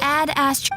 Add astro.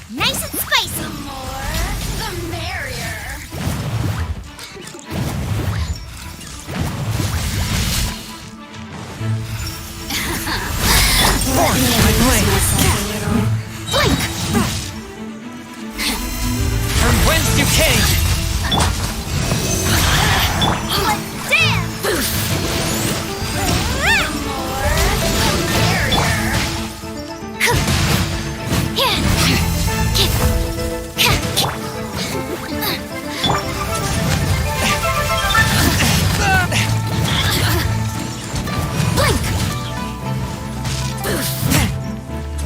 Nice and spicy! The more, the merrier! Let me amuse myself a little. Blink! From whence you came! Let's dance! The more, the merrier! Blink!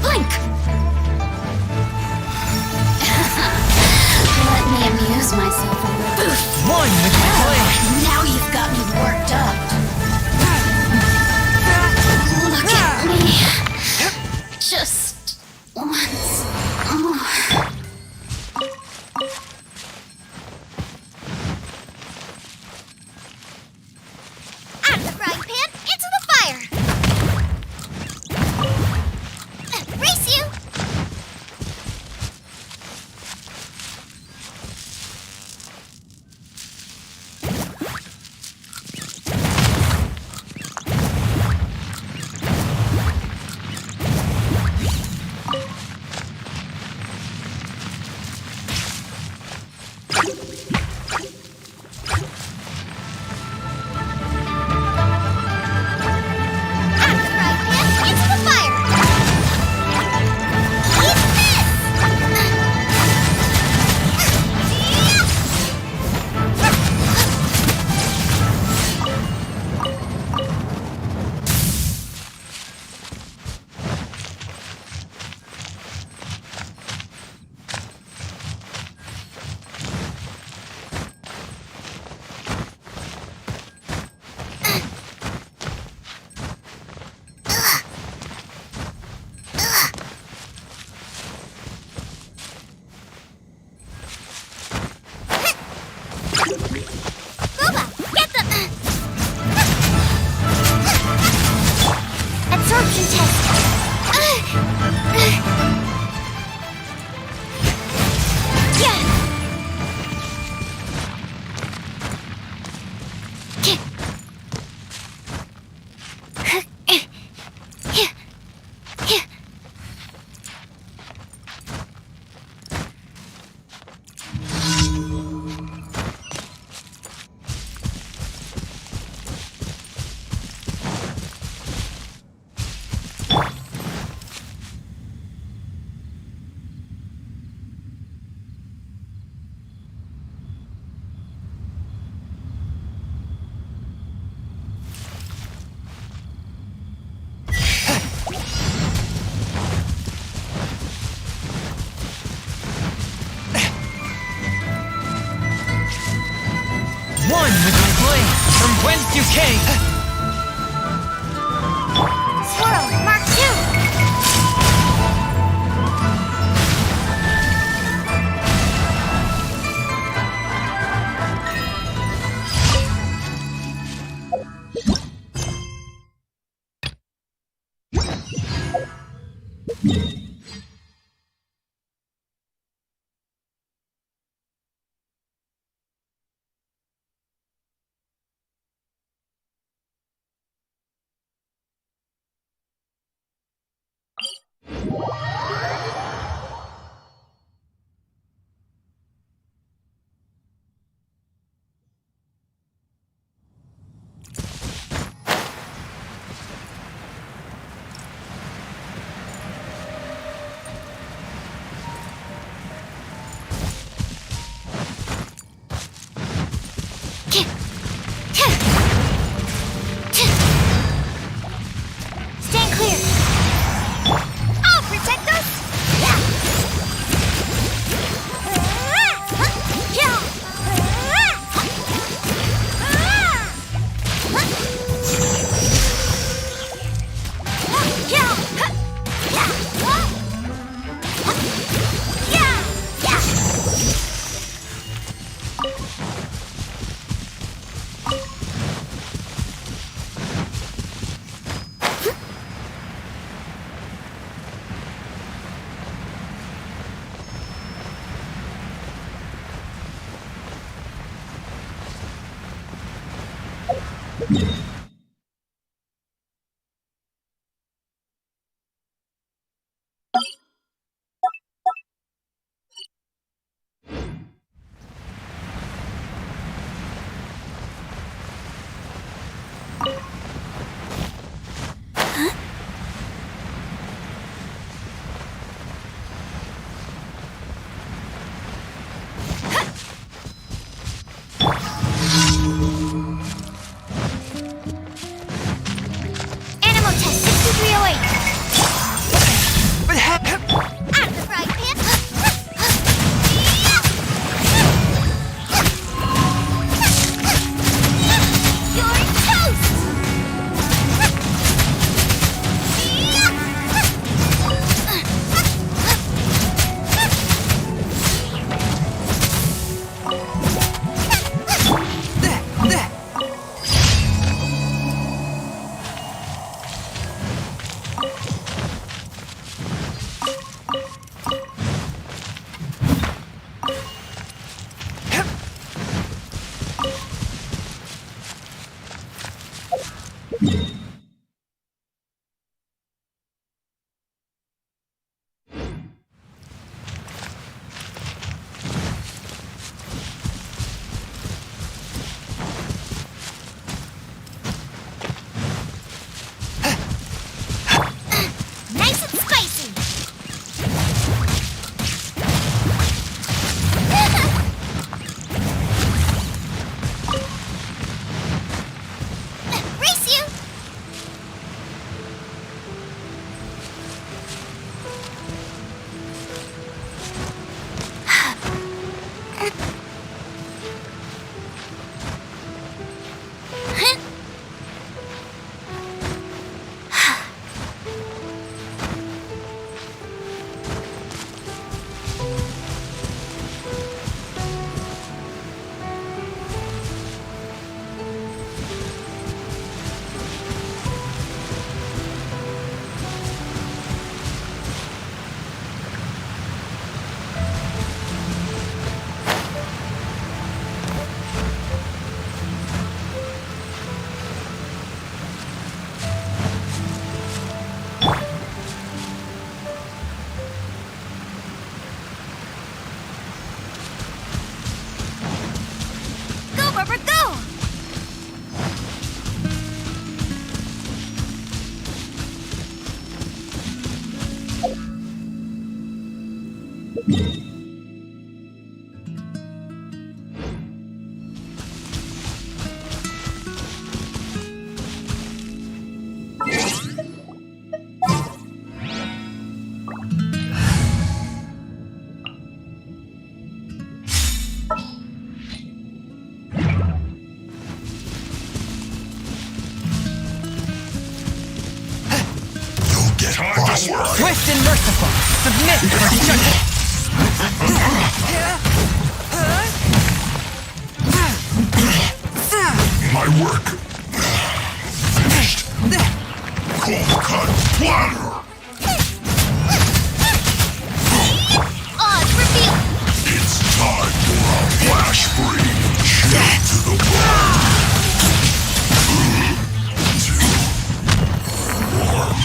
Blink! Let me amuse myself a little. One with my blade! Now you've got me worked up. Look at me. Just once more. Out of the frying pan, into the fire! Race you! Out of the frying pan, into the fire! Eat Boba, get them! Absorption test One with the flame from whence you came. Swirl, Mark 2! Stand clear! I'll protect us! Swift and merciful. Submit for judgment. My work finished. Cold cut platter. Odds reveal. It's time for a flash free. Chill to the bone. Too warm.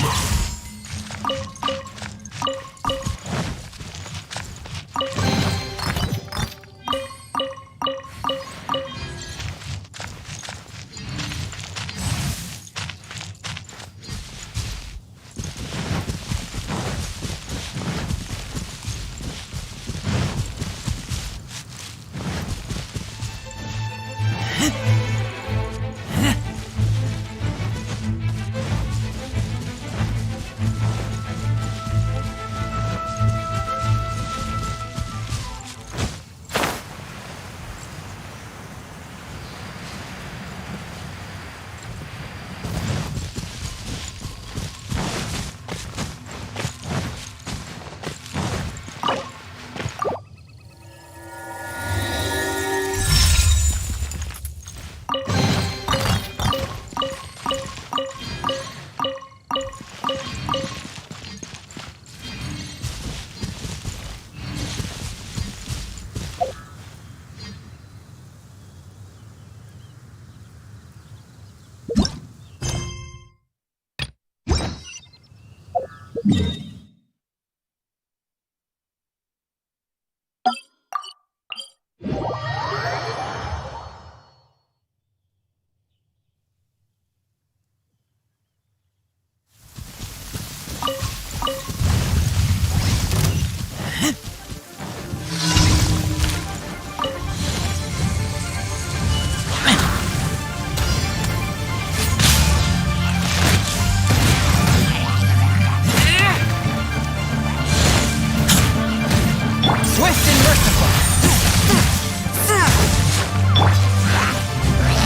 Swift and merciful.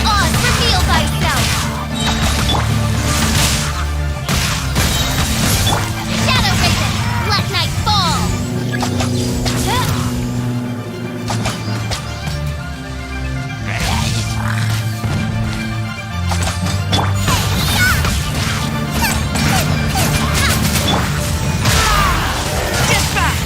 Odds reveal thyself. Shadow Raven, let night fall. Get back!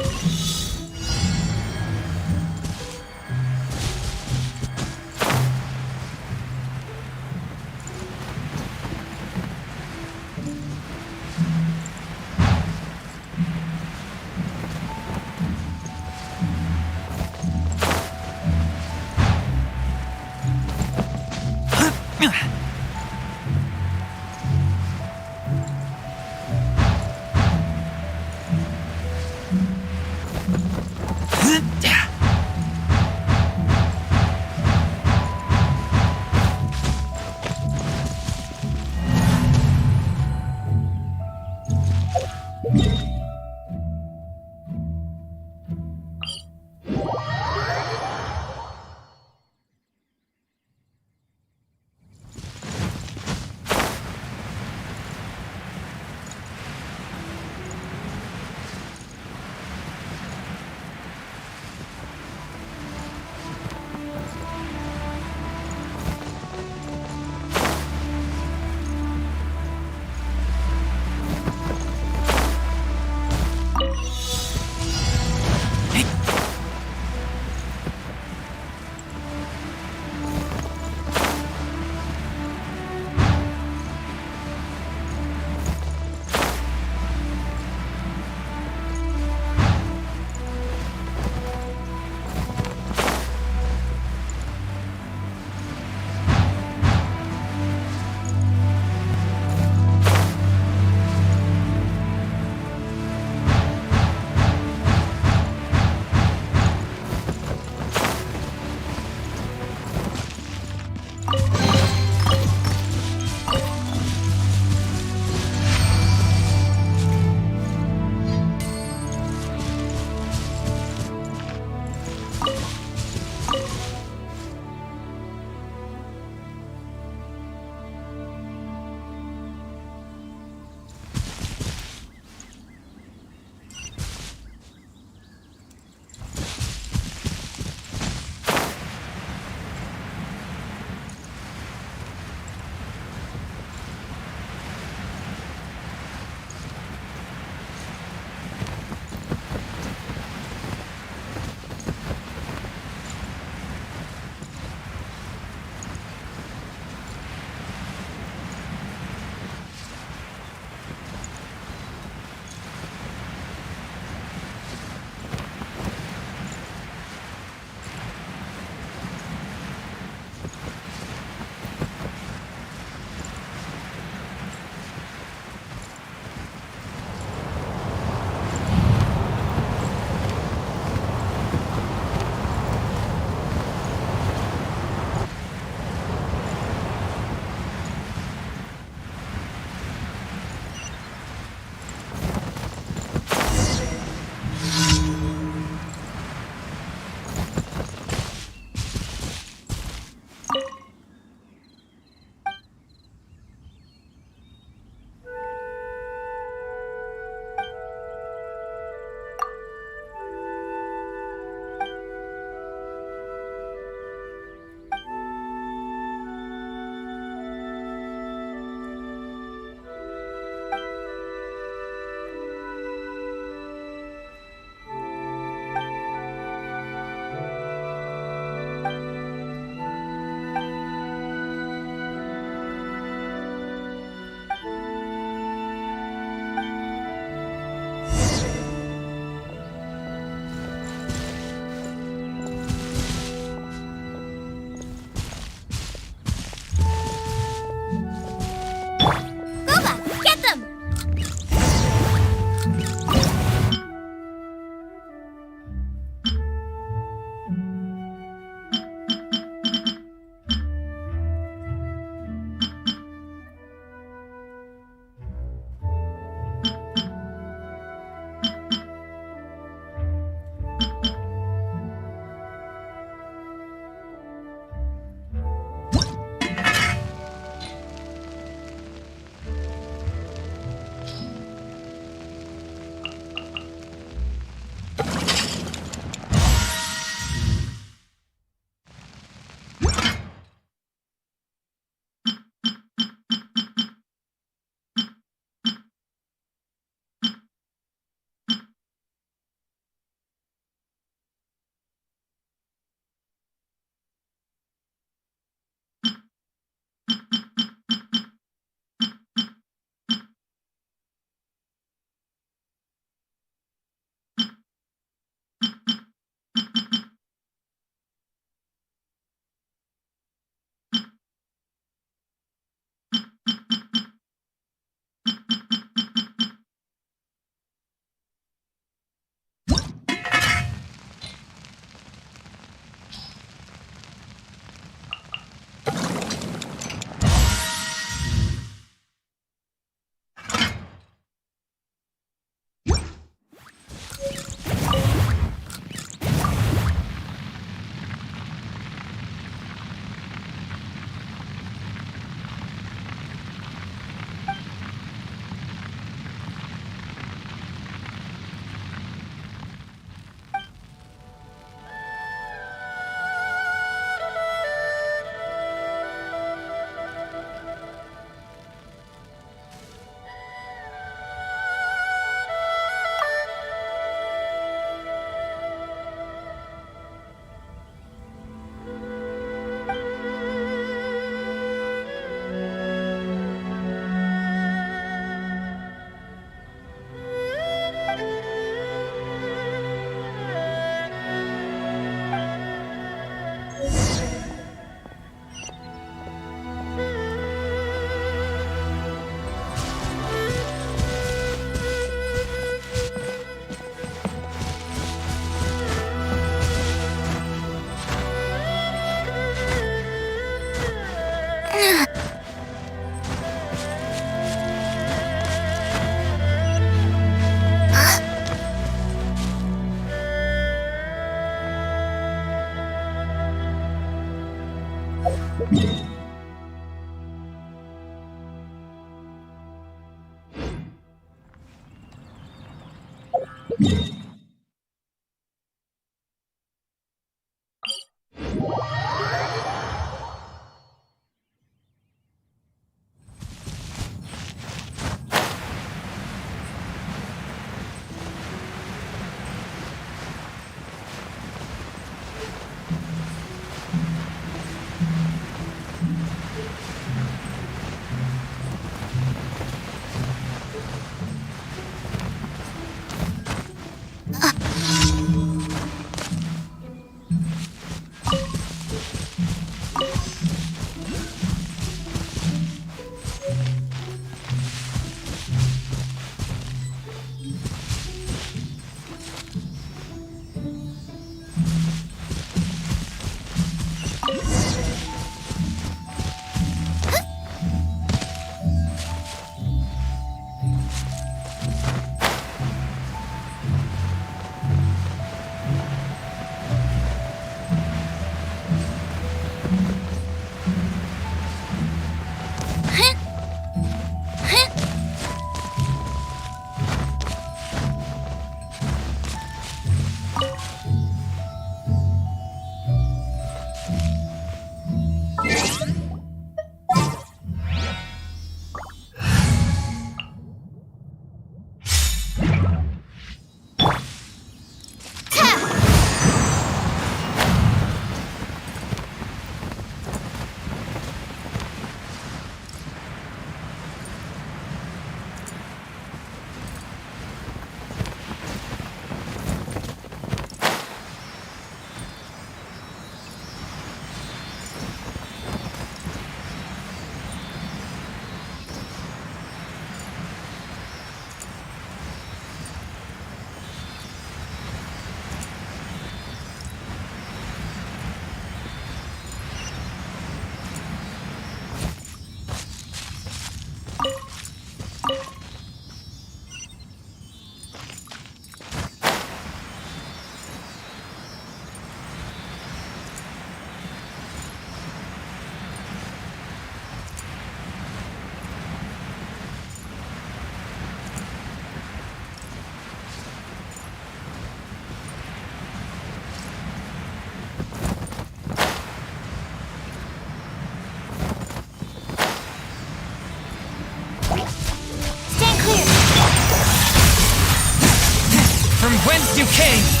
Whence you came!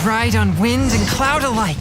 Ride on wind and cloud alike.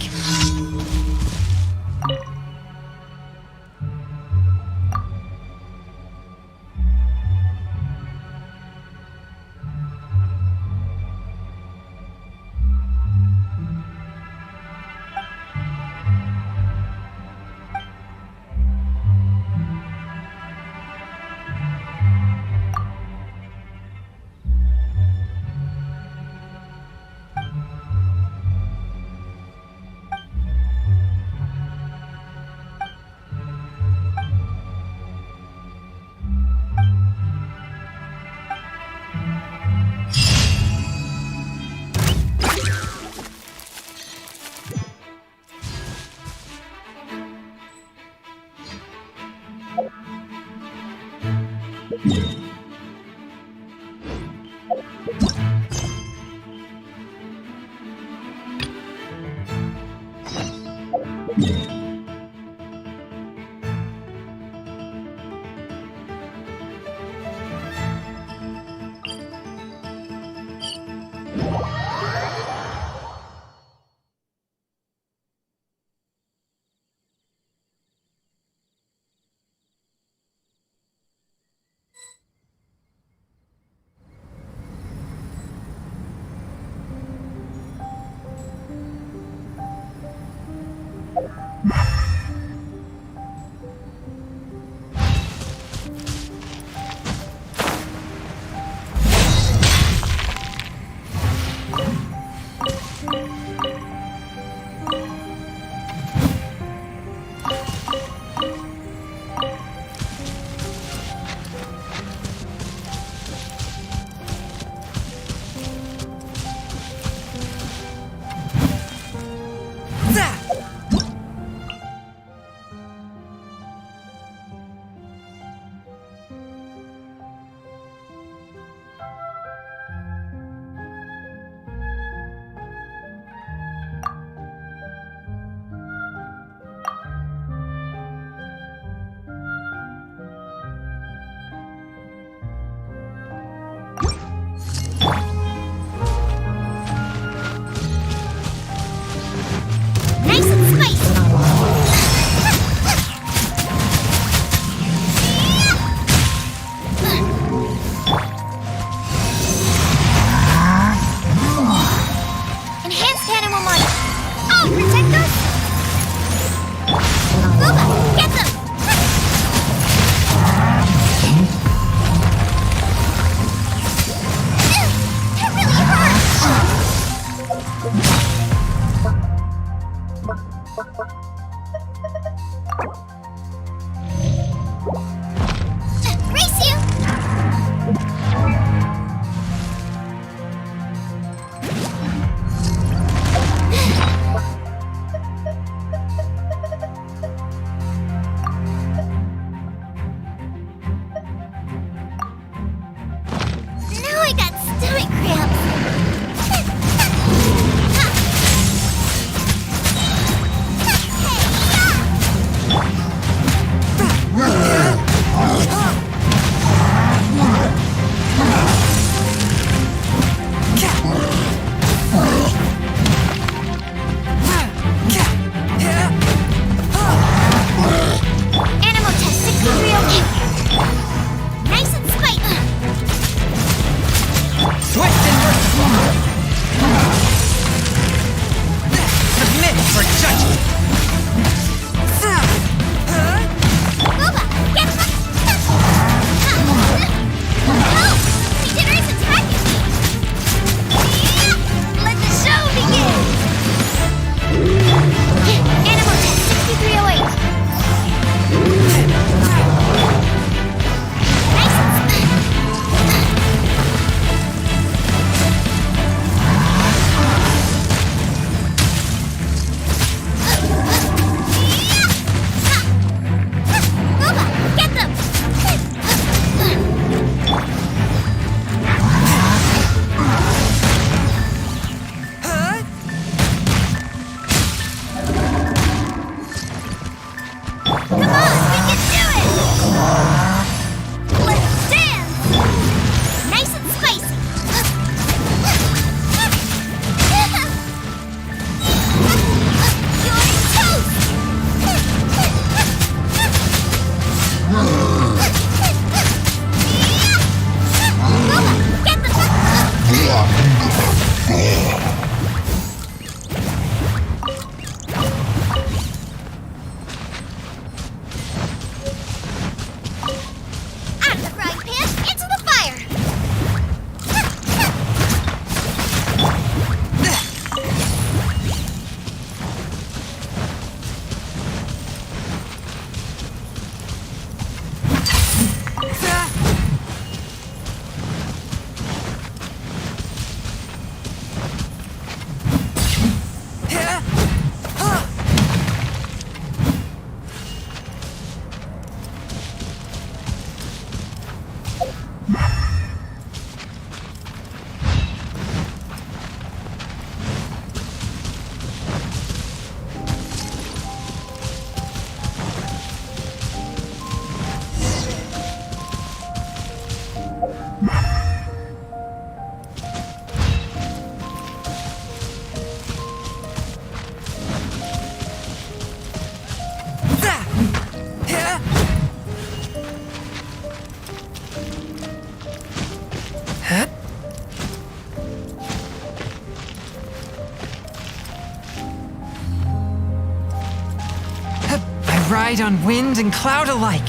I ride on wind and cloud alike.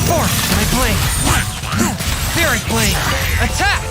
Force my blade. Spirit blade. Attack!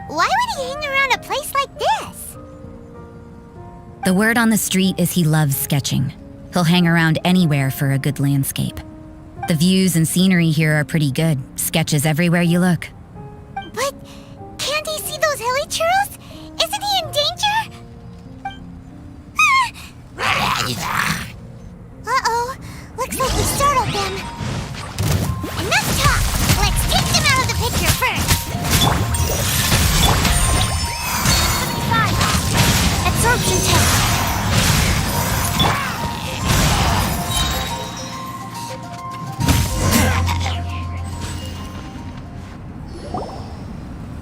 Why would he hang around a place like this? The word on the street is he loves sketching. He'll hang around anywhere for a good landscape. The views and scenery here are pretty good. Sketches everywhere you look. But can't he see those hilly churros? Isn't he in danger? Uh-oh. Looks like we startled them. Enough talk! Let's take them out of the picture first. Absorption test.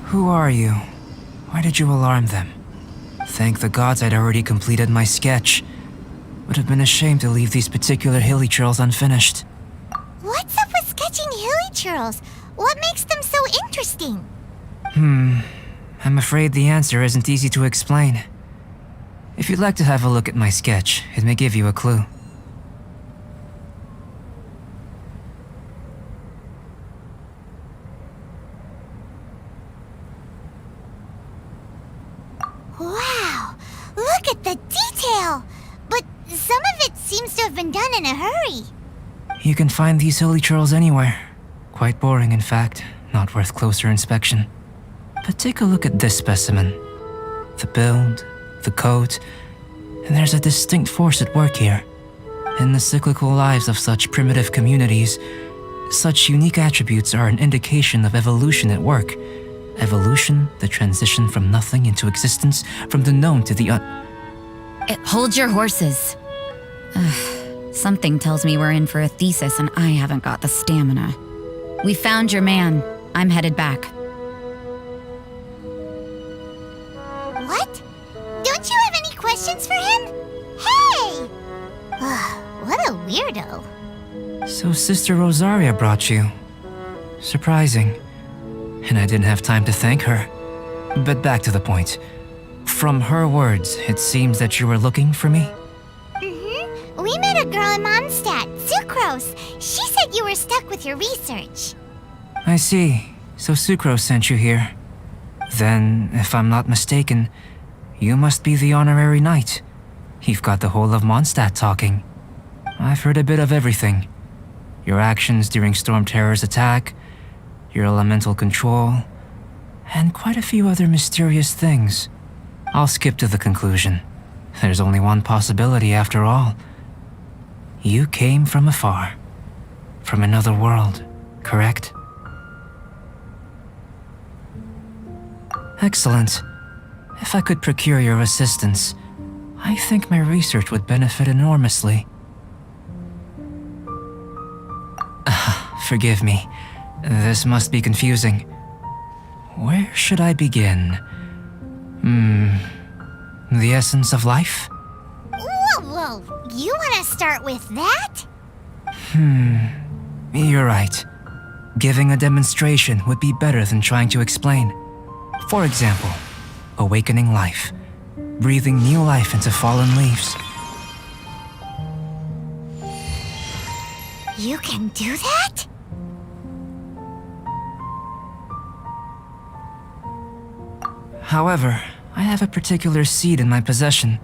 Who are you? Why did you alarm them? Thank the gods I'd already completed my sketch. Would have been a shame to leave these particular hilly churls unfinished. What's up with sketching hilly churls? What makes them so interesting? I'm afraid the answer isn't easy to explain. If you'd like to have a look at my sketch, it may give you a clue. Wow! Look at the detail! But some of it seems to have been done in a hurry. You can find these hilly churls anywhere. Quite boring, in fact. Not worth closer inspection. But take a look at this specimen. The build, the coat, and there's a distinct force at work here. In the cyclical lives of such primitive communities, such unique attributes are an indication of evolution at work. Evolution, the transition from nothing into existence, from the known to the Hold your horses. Something tells me we're in for a thesis and I haven't got the stamina. We found your man. I'm headed back. What? Don't you have any questions for him? Hey! What a weirdo. So Sister Rosaria brought you. Surprising. And I didn't have time to thank her. But back to the point. From her words, it seems that you were looking for me? Mm-hmm. We met a girl in Mondstadt, Sucrose. She said you were stuck with your research. I see. So Sucrose sent you here. Then, if I'm not mistaken, you must be the honorary knight. You've got the whole of Mondstadt talking. I've heard a bit of everything. Your actions during Storm Terror's attack, your elemental control, and quite a few other mysterious things. I'll skip to the conclusion. There's only one possibility after all. You came from afar. From another world, correct? Excellent. If I could procure your assistance, I think my research would benefit enormously. Forgive me. This must be confusing. Where should I begin? The essence of life? Whoa! You want to start with that? You're right. Giving a demonstration would be better than trying to explain. For example, awakening life. Breathing new life into fallen leaves. You can do that? However, I have a particular seed in my possession.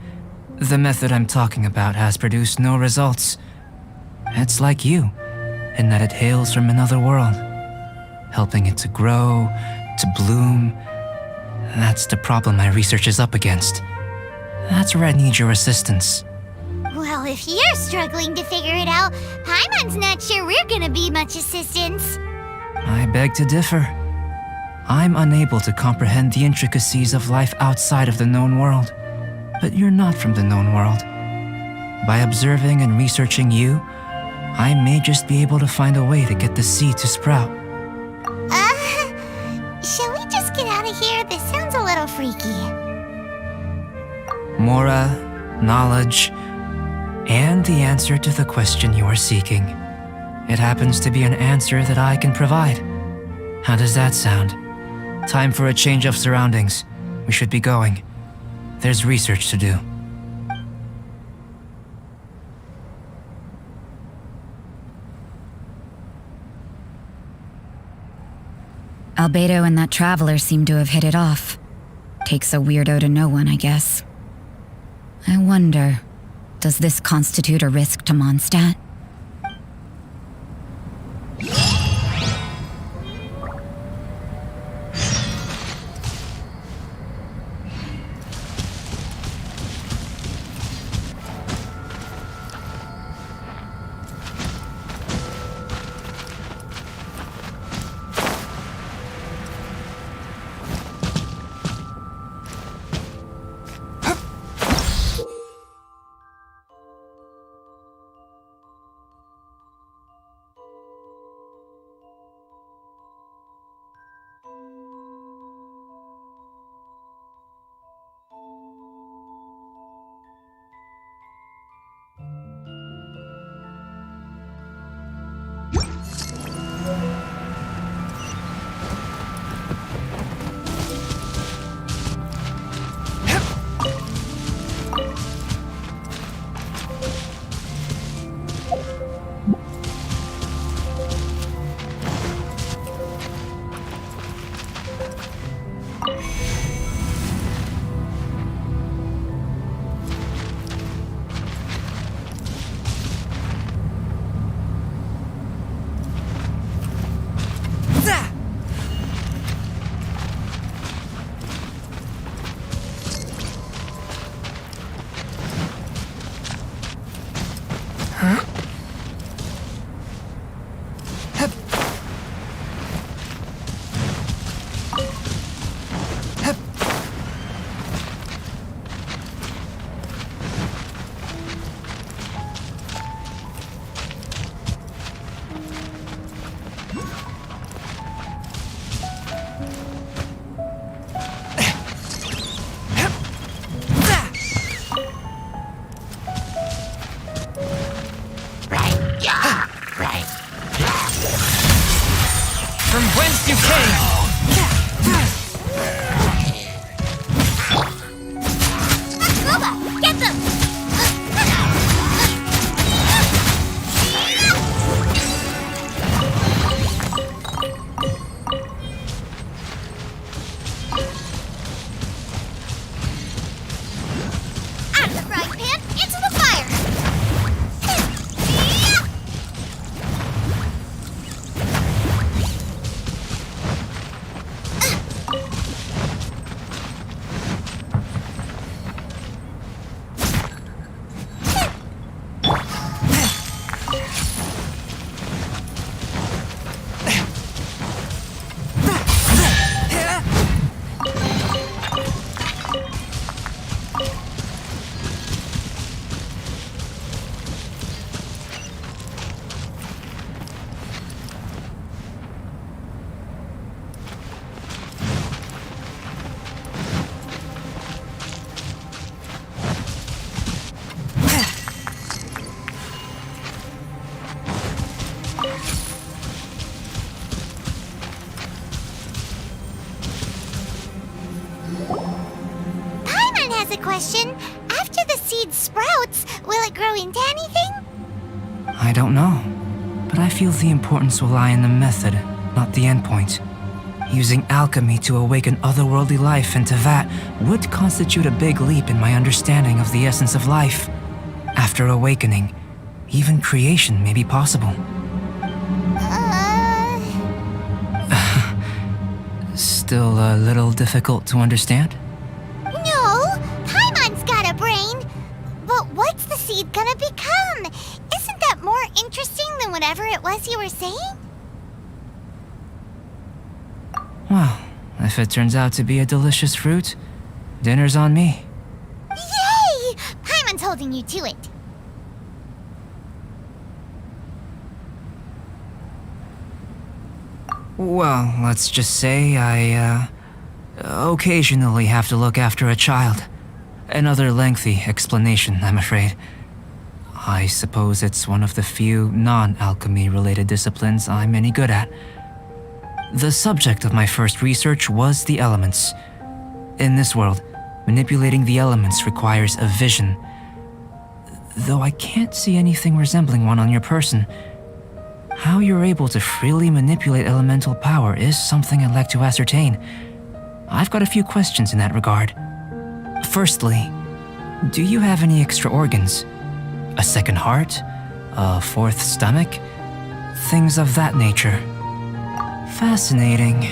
The method I'm talking about has produced no results. It's like you, in that it hails from another world. Helping it to grow, to bloom. That's the problem my research is up against. That's where I need your assistance. Well, if you're struggling to figure it out, Paimon's not sure we're gonna be much assistance. I beg to differ. I'm unable to comprehend the intricacies of life outside of the known world. But you're not from the known world. By observing and researching you, I may just be able to find a way to get the seed to sprout. Shall we just get out of here? This sounds a little freaky. Mora, knowledge, and the answer to the question you are seeking. It happens to be an answer that I can provide. How does that sound? Time for a change of surroundings. We should be going. There's research to do. Albedo and that traveler seem to have hit it off. Takes a weirdo to know one, I guess. I wonder, does this constitute a risk to Mondstadt? from whence you came! Boba, get them! Out of the frying pan, into the fire! Paimon has a question. After the seed sprouts, will it grow into anything? I don't know, but I feel the importance will lie in the method, not the endpoint. Using alchemy to awaken otherworldly life into that would constitute a big leap in my understanding of the essence of life. After awakening, even creation may be possible. Still a little difficult to understand? No, Paimon's got a brain. But what's the seed gonna become? Isn't that more interesting than whatever it was you were saying? Well, if it turns out to be a delicious fruit, dinner's on me. Yay! Paimon's holding you to it. Well, let's just say I, occasionally have to look after a child. Another lengthy explanation, I'm afraid. I suppose it's one of the few non-alchemy related disciplines I'm any good at. The subject of my first research was the elements. In this world, manipulating the elements requires a vision. Though I can't see anything resembling one on your person, how you're able to freely manipulate elemental power is something I'd like to ascertain. I've got a few questions in that regard. Firstly, do you have any extra organs? A second heart? A fourth stomach? Things of that nature. Fascinating.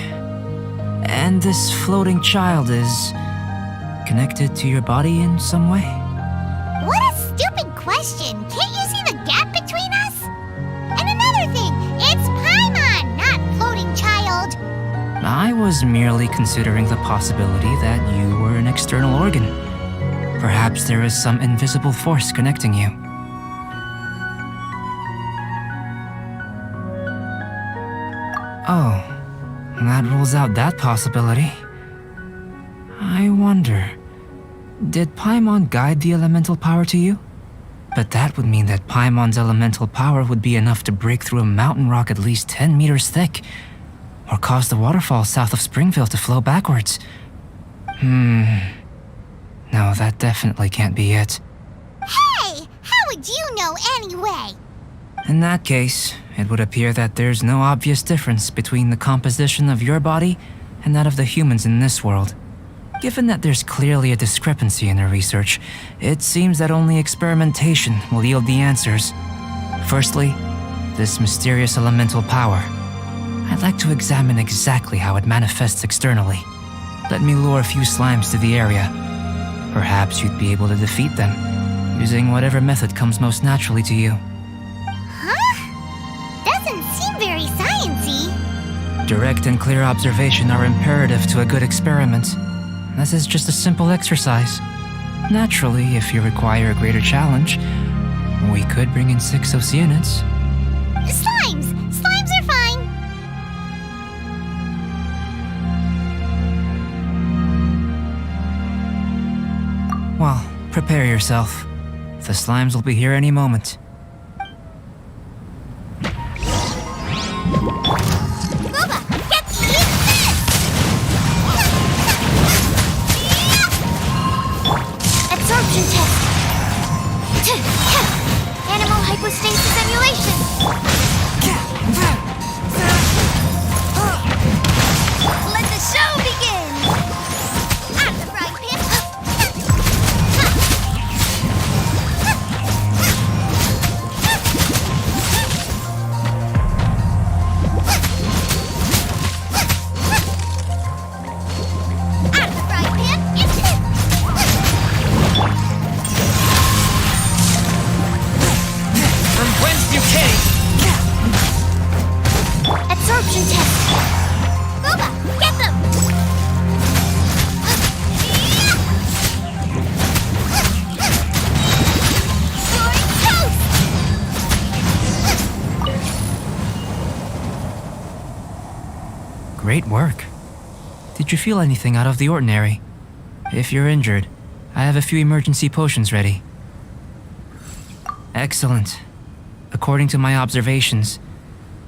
And this floating child is connected to your body in some way? What a stupid question! Can't you see the gap between us? And another thing, it's Paimon, not floating child. I was merely considering the possibility that you were an external organ. Perhaps there is some invisible force connecting you. Oh, that rules out that possibility. I wonder, did Paimon guide the elemental power to you? But that would mean that Paimon's elemental power would be enough to break through a mountain rock at least 10 meters thick, or cause the waterfall south of Springville to flow backwards. No, that definitely can't be it. Hey, how would you know anyway? In that case, it would appear that there's no obvious difference between the composition of your body and that of the humans in this world. Given that there's clearly a discrepancy in their research, it seems that only experimentation will yield the answers. Firstly, this mysterious elemental power. I'd like to examine exactly how it manifests externally. Let me lure a few slimes to the area. Perhaps you'd be able to defeat them, using whatever method comes most naturally to you. Doesn't seem very sciencey. Direct and clear observation are imperative to a good experiment. This is just a simple exercise. Naturally, if you require a greater challenge, we could bring in 6 Oceanids. Slimes! Slimes are fine! Well, prepare yourself. The slimes will be here any moment. Boba, Great work. Did you feel anything out of the ordinary? If you're injured, I have a few emergency potions ready. Excellent. According to my observations,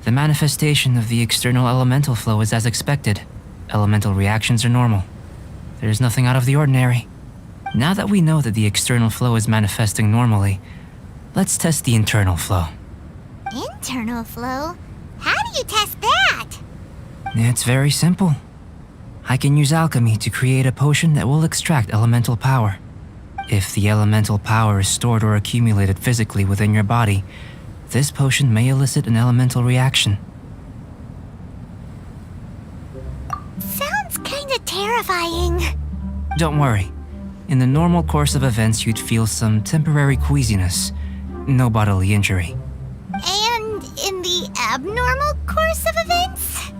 the manifestation of the external elemental flow is as expected. Elemental reactions are normal. There's nothing out of the ordinary. Now that we know that the external flow is manifesting normally, let's test the internal flow. Internal flow? How do you test that? It's very simple. I can use alchemy to create a potion that will extract elemental power. If the elemental power is stored or accumulated physically within your body, this potion may elicit an elemental reaction. Sounds kinda terrifying. Don't worry. In the normal course of events, you'd feel some temporary queasiness. No bodily injury. And in the abnormal course of events?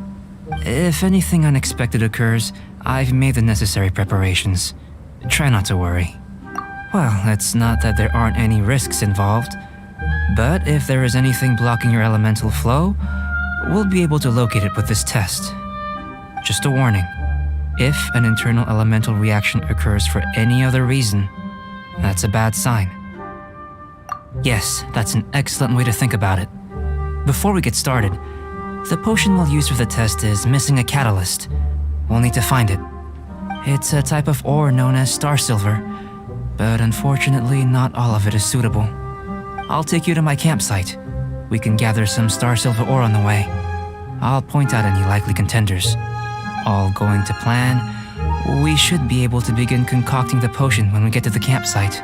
If anything unexpected occurs, I've made the necessary preparations. Try not to worry. Well, it's not that there aren't any risks involved, but if there is anything blocking your elemental flow, we'll be able to locate it with this test. Just a warning. If an internal elemental reaction occurs for any other reason, that's a bad sign. Yes, that's an excellent way to think about it. Before we get started, the potion we'll use for the test is missing a catalyst. We'll need to find it. It's a type of ore known as star silver, but unfortunately not all of it is suitable. I'll take you to my campsite. We can gather some star silver ore on the way. I'll point out any likely contenders. All going to plan, we should be able to begin concocting the potion when we get to the campsite.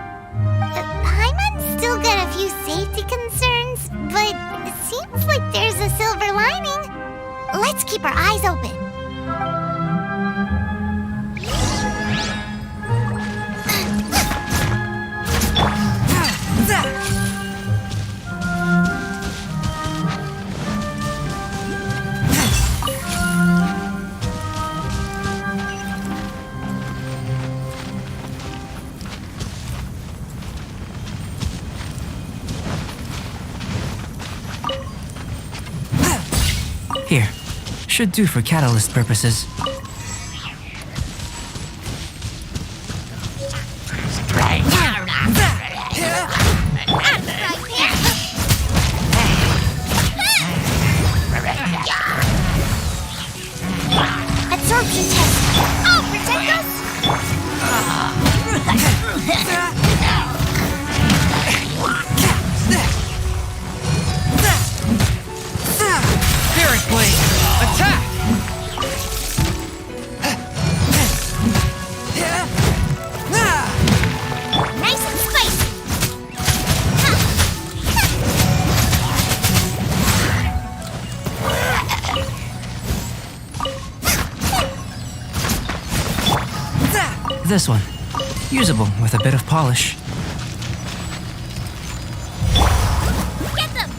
Paimon's still got a few safety concerns, but it seems like there's a silver lining. Let's keep our eyes open. Here, should do for catalyst purposes. Absorption test. Oh, protect us! Spirit Blade! Attack! Nice and spicy. This one. Usable with a bit of polish. Get them!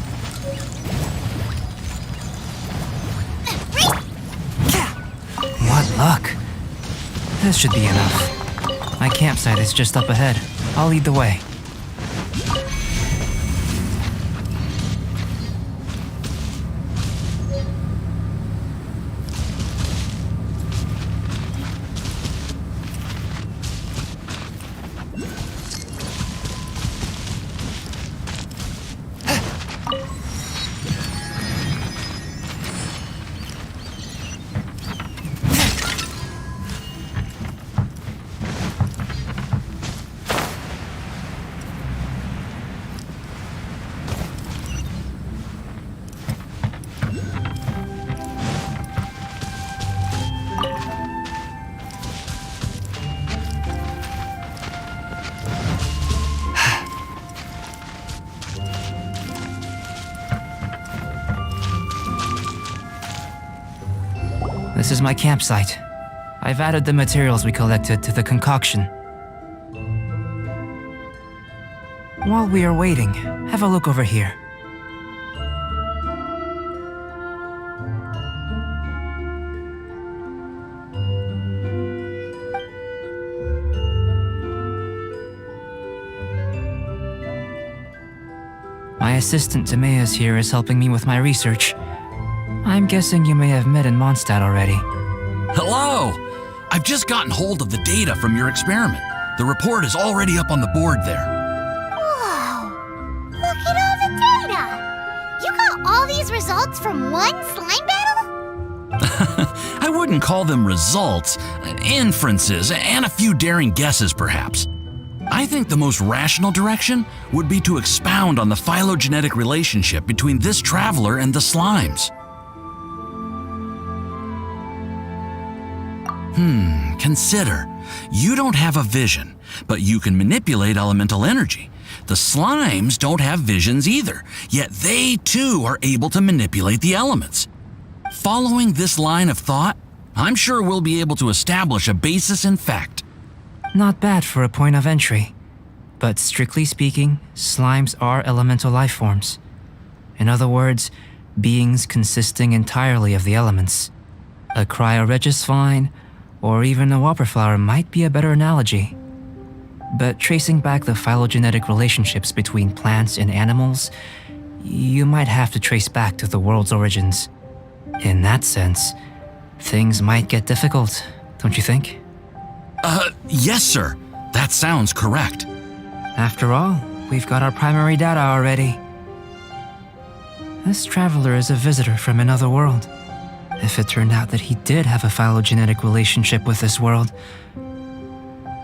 What luck. This should be enough. My campsite is just up ahead. I'll lead the way. This is my campsite. I've added the materials we collected to the concoction. While we are waiting, have a look over here. My assistant Timaeus here is helping me with my research. I'm I'm guessing you may have met in Mondstadt already. Hello! I've just gotten hold of the data from your experiment. The report is already up on the board there. Whoa! Look at all the data! You got all these results from one slime battle? I wouldn't call them results, inferences, and a few daring guesses perhaps. I think the most rational direction would be to expound on the phylogenetic relationship between this traveler and the slimes. Consider, you don't have a vision, but you can manipulate elemental energy. The slimes don't have visions either, yet they too are able to manipulate the elements. Following this line of thought, I'm sure we'll be able to establish a basis in fact. Not bad for a point of entry. But strictly speaking, slimes are elemental life forms. In other words, beings consisting entirely of the elements. A cryoregis vine, or even a whopperflower might be a better analogy. But tracing back the phylogenetic relationships between plants and animals, you might have to trace back to the world's origins. In that sense, things might get difficult, don't you think? Yes, sir. That sounds correct. After all, we've got our primary data already. This traveler is a visitor from another world. If it turned out that he did have a phylogenetic relationship with this world...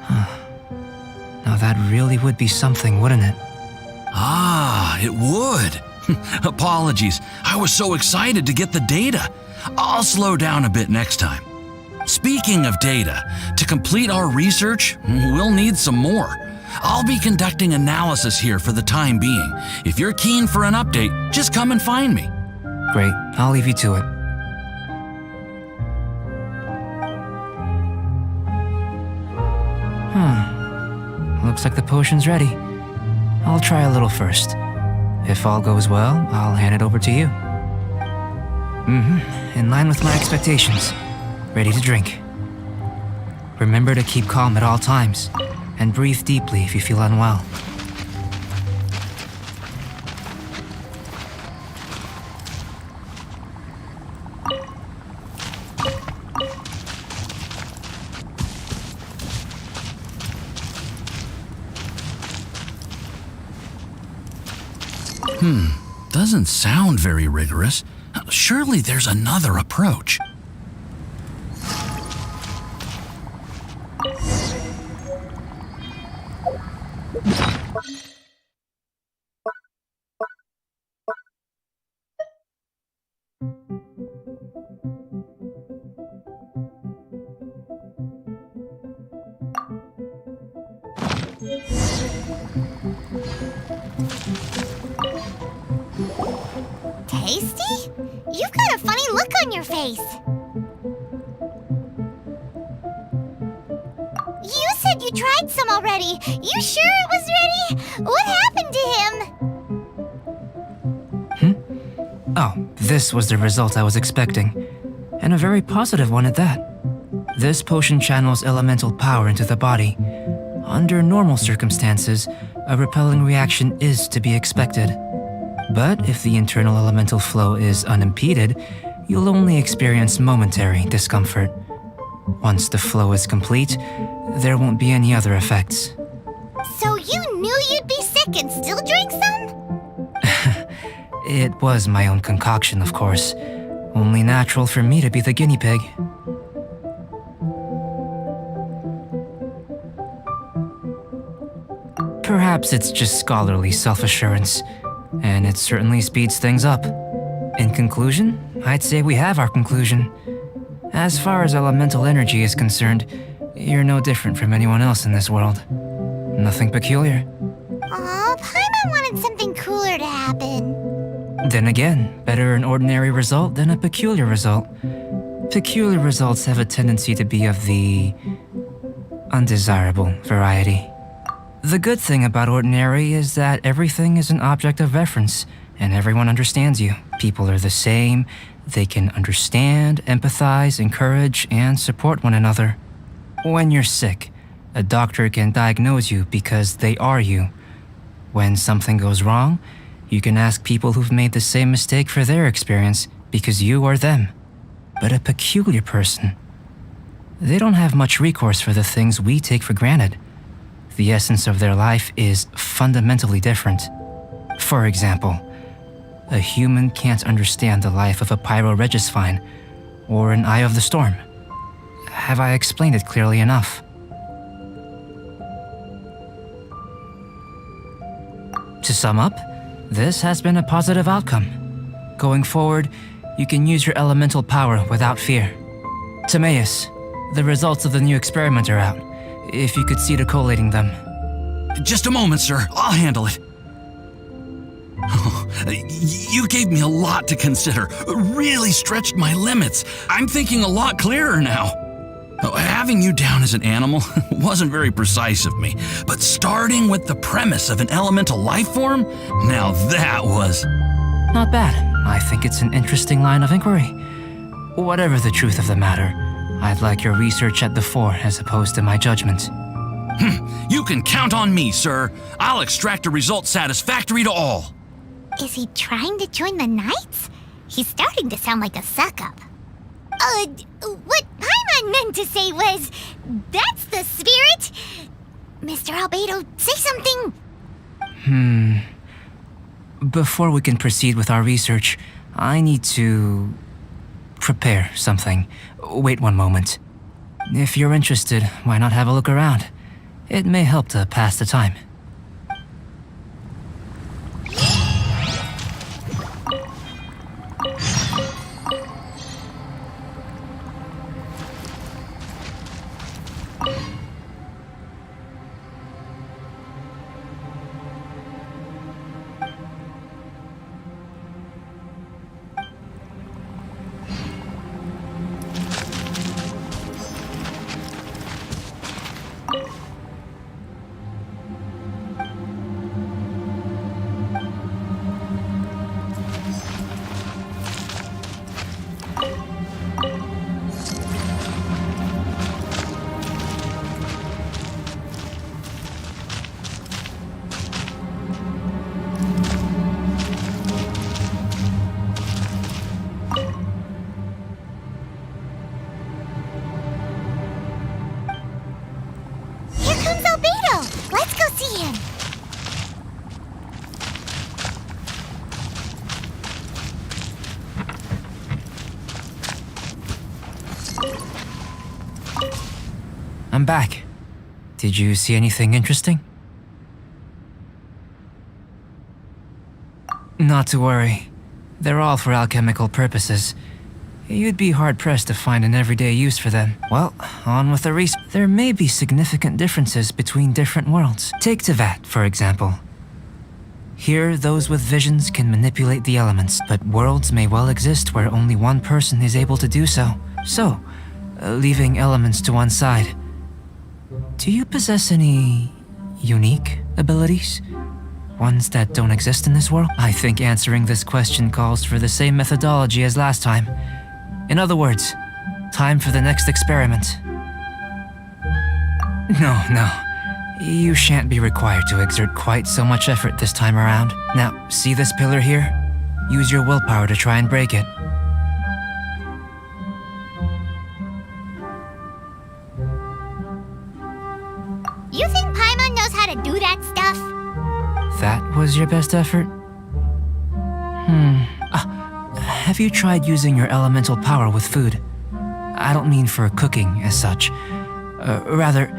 Now that really would be something, wouldn't it? Ah, it would. Apologies. I was so excited to get the data. I'll slow down a bit next time. Speaking of data, to complete our research, we'll need some more. I'll be conducting analysis here for the time being. If you're keen for an update, just come and find me. Great, I'll leave you to it. Looks like the potion's ready. I'll try a little first. If all goes well, I'll hand it over to you. In line with my expectations. Ready to drink. Remember to keep calm at all times, and breathe deeply if you feel unwell. Doesn't sound very rigorous. Surely there's another approach. Tasty? You've got a funny look on your face. You said you tried some already. You sure it was ready? What happened to him? Oh, this was the result I was expecting. And a very positive one at that. This potion channels elemental power into the body. Under normal circumstances, a repelling reaction is to be expected. But if the internal elemental flow is unimpeded, you'll only experience momentary discomfort. Once the flow is complete, there won't be any other effects. So you knew you'd be sick and still drank some? It was my own concoction, of course. Only natural for me to be the guinea pig. Perhaps it's just scholarly self-assurance, and it certainly speeds things up. In conclusion, I'd say we have our conclusion. As far as elemental energy is concerned, you're no different from anyone else in this world. Nothing peculiar. Aw, Paimon wanted something cooler to happen. Then again, better an ordinary result than a peculiar result. Peculiar results have a tendency to be of the undesirable variety. The good thing about ordinary is that everything is an object of reference, and everyone understands you. People are the same. They can understand, empathize, encourage, and support one another. When you're sick, a doctor can diagnose you because they are you. When something goes wrong, you can ask people who've made the same mistake for their experience because you are them, but a peculiar person. They don't have much recourse for the things we take for granted. The essence of their life is fundamentally different. For example, a human can't understand the life of a Pyro-Regisvine or an Eye of the Storm. Have I explained it clearly enough? To sum up, this has been a positive outcome. Going forward, you can use your elemental power without fear. Timaeus, the results of the new experiment are out. If you could see to collating them. Just a moment, sir. I'll handle it. You gave me a lot to consider. Really stretched my limits. I'm thinking a lot clearer now. Having you down as an animal wasn't very precise of me, but starting with the premise of an elemental life form, now that was... Not bad. I think it's an interesting line of inquiry. Whatever the truth of the matter, I'd like your research at the fore as opposed to my judgment. You can count on me, sir. I'll extract a result satisfactory to all. Is he trying to join the Knights? He's starting to sound like a suck-up. What Paimon meant to say was, that's the spirit! Mr. Albedo, say something! Before we can proceed with our research, I need to... prepare something. Wait one moment. If you're interested, why not have a look around? It may help to pass the time. I'm back. Did you see anything interesting? Not to worry. They're all for alchemical purposes. You'd be hard-pressed to find an everyday use for them. Well, on with the research. There may be significant differences between different worlds. Take Tevat, for example. Here, those with visions can manipulate the elements, but worlds may well exist where only one person is able to do so. So, leaving elements to one side, do you possess any unique abilities? Ones that don't exist in this world? I think answering this question calls for the same methodology as last time. In other words, time for the next experiment. No. You shan't be required to exert quite so much effort this time around. Now, see this pillar here? Use your willpower to try and break it. You think Paimon knows how to do that stuff? That was your best effort? Have you tried using your elemental power with food? I don't mean for cooking as such. Rather,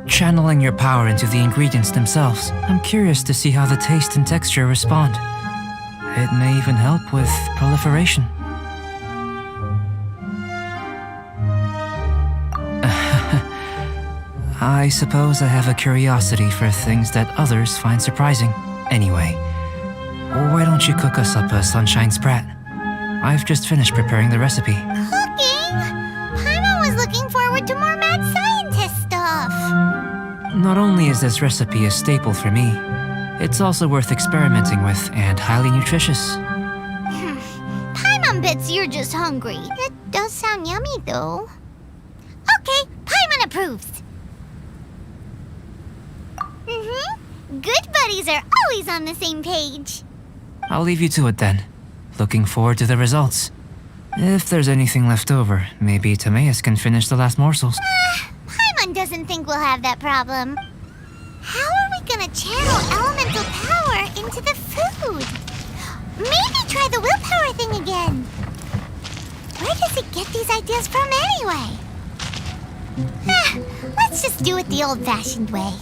channeling your power into the ingredients themselves. I'm curious to see how the taste and texture respond. It may even help with proliferation. I suppose I have a curiosity for things that others find surprising. Anyway, why don't you cook us up a sunshine sprat? I've just finished preparing the recipe. Cooking? Paimon was looking forward to more mad scientist stuff. Not only is this recipe a staple for me, it's also worth experimenting with and highly nutritious. Paimon bets you're just hungry. That does sound yummy, though. Okay, Paimon approves. Good buddies are always on the same page. I'll leave you to it then. Looking forward to the results. If there's anything left over, maybe Timaeus can finish the last morsels. Paimon doesn't think we'll have that problem. How are we gonna channel elemental power into the food? Maybe try the willpower thing again. Where does it get these ideas from anyway? Let's just do it the old-fashioned way.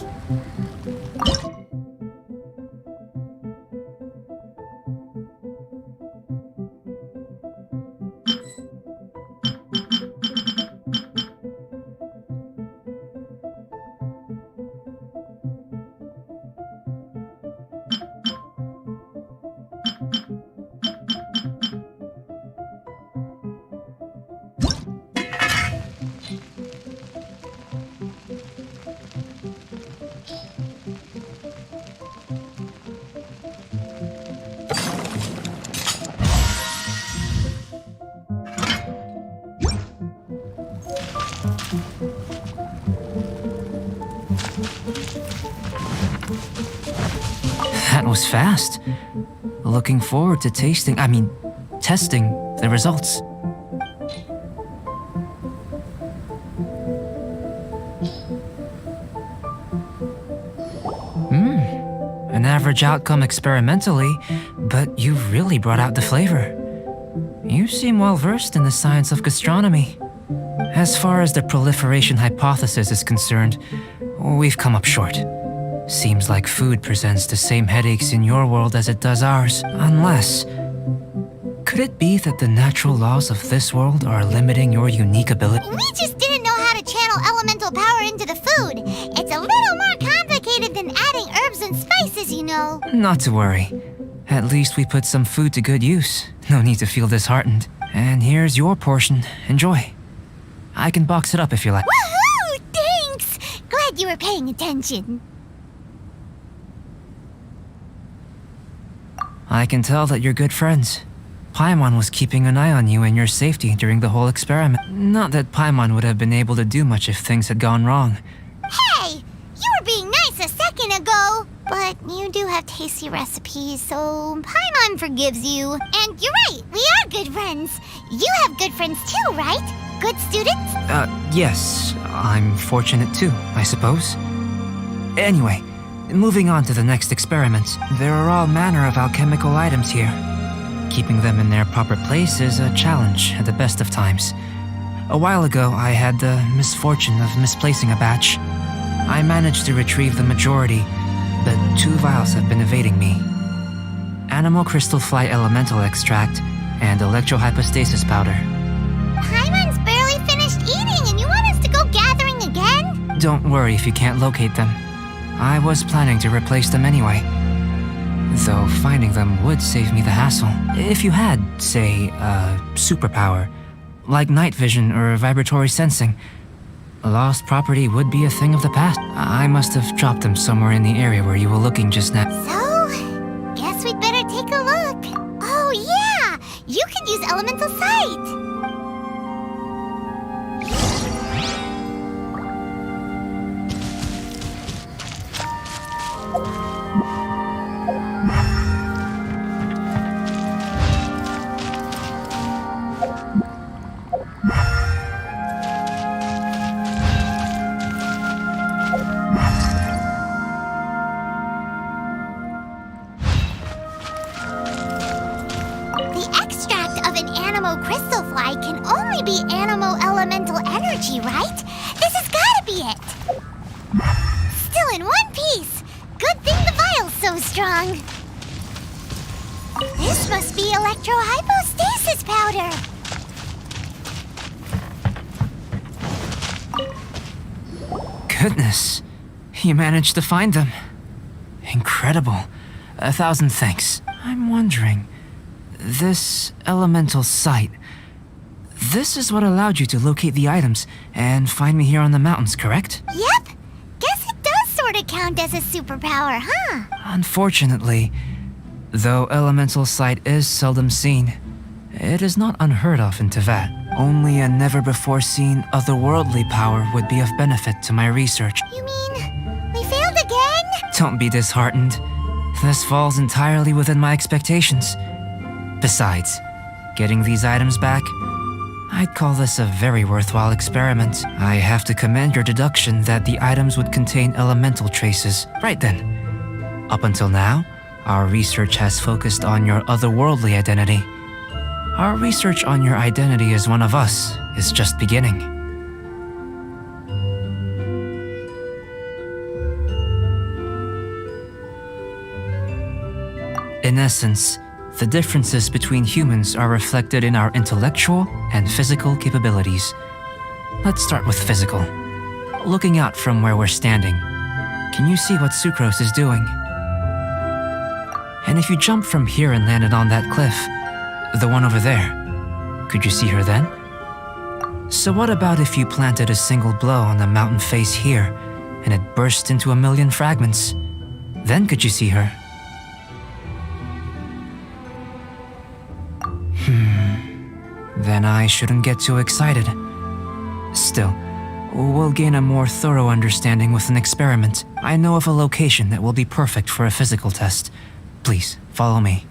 That was fast. Looking forward to testing the results. An average outcome experimentally, but you've really brought out the flavor. You seem well versed in the science of gastronomy. As far as the proliferation hypothesis is concerned, we've come up short. Seems like food presents the same headaches in your world as it does ours, unless... Could it be that the natural laws of this world are limiting your unique ability? We just didn't know how to channel elemental power into the food. It's a little more complicated than adding herbs and spices, you know. Not to worry. At least we put some food to good use. No need to feel disheartened. And here's your portion. Enjoy. I can box it up if you like. Woohoo! Thanks! Glad you were paying attention. I can tell that you're good friends. Paimon was keeping an eye on you and your safety during the whole experiment. Not that Paimon would have been able to do much if things had gone wrong. Hey! You were being nice a second ago! But you do have tasty recipes, so Paimon forgives you. And you're right, we are good friends. You have good friends too, right? Good students? Yes. I'm fortunate too, I suppose. Anyway, moving on to the next experiments. There are all manner of alchemical items here. Keeping them in their proper place is a challenge at the best of times. A while ago, I had the misfortune of misplacing a batch. I managed to retrieve the majority, but 2 vials have been evading me. Animal crystal fly elemental extract and electrohypostasis powder. Paimon's barely finished eating and you want us to go gathering again? Don't worry if you can't locate them. I was planning to replace them anyway. Though finding them would save me the hassle. If you had, say, a superpower, like night vision or vibratory sensing, lost property would be a thing of the past. I must have dropped them somewhere in the area where you were looking just now. So, guess we'd better take a look. Oh yeah! You could use elemental sight! Crystal fly can only be animo elemental energy, right? This has gotta be it! Still in one piece! Good thing the vial's so strong! This must be electrohypostasis powder! Goodness, you managed to find them. Incredible. 1,000 thanks. I'm wondering, this elemental sight, this is what allowed you to locate the items and find me here on the mountains, correct? Yep. Guess it does sort of count as a superpower, huh? Unfortunately, though elemental sight is seldom seen, it is not unheard of in Teyvat. Only a never-before-seen otherworldly power would be of benefit to my research. You mean, we failed again? Don't be disheartened. This falls entirely within my expectations. Besides, getting these items back? I'd call this a very worthwhile experiment. I have to commend your deduction that the items would contain elemental traces. Right then. Up until now, our research has focused on your otherworldly identity. Our research on your identity as one of us is just beginning. In essence, the differences between humans are reflected in our intellectual and physical capabilities. Let's start with physical. Looking out from where we're standing, can you see what Sucrose is doing? And if you jumped from here and landed on that cliff, the one over there, could you see her then? So what about if you planted a single blow on the mountain face here and it burst into a million fragments? Then could you see her? Then I shouldn't get too excited. Still, we'll gain a more thorough understanding with an experiment. I know of a location that will be perfect for a physical test. Please, follow me.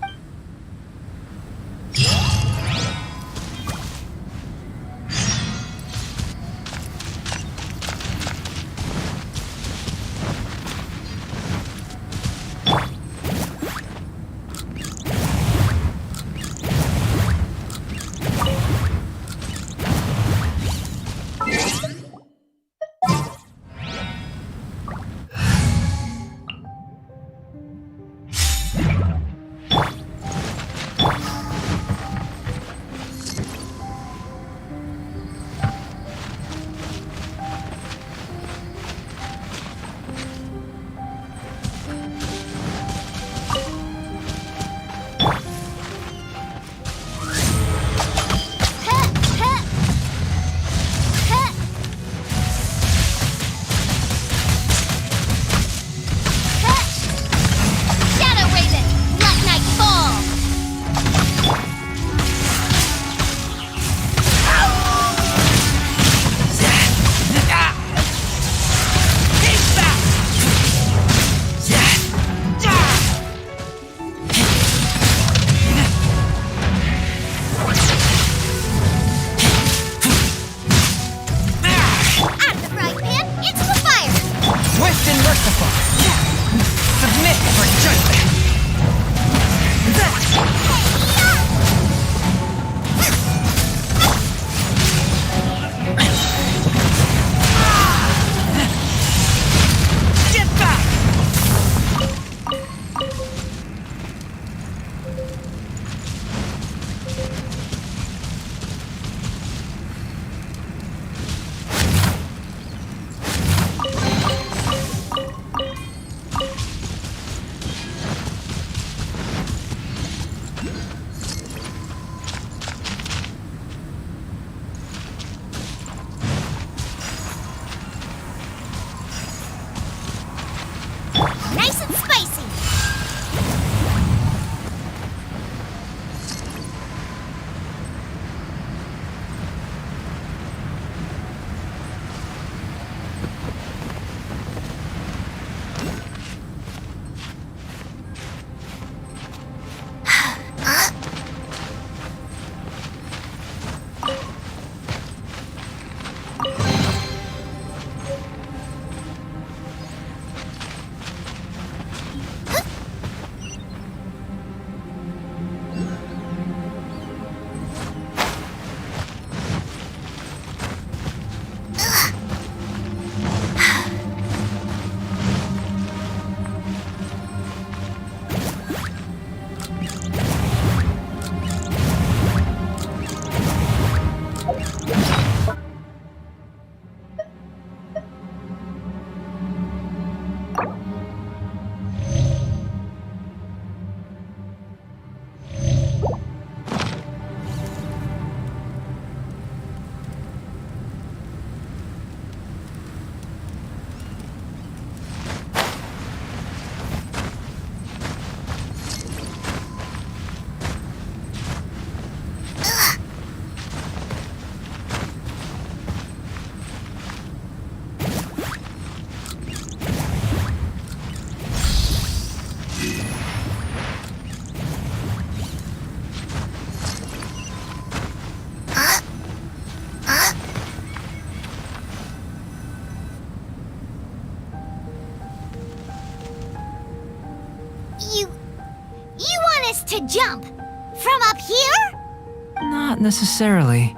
to jump? From up here? Not necessarily.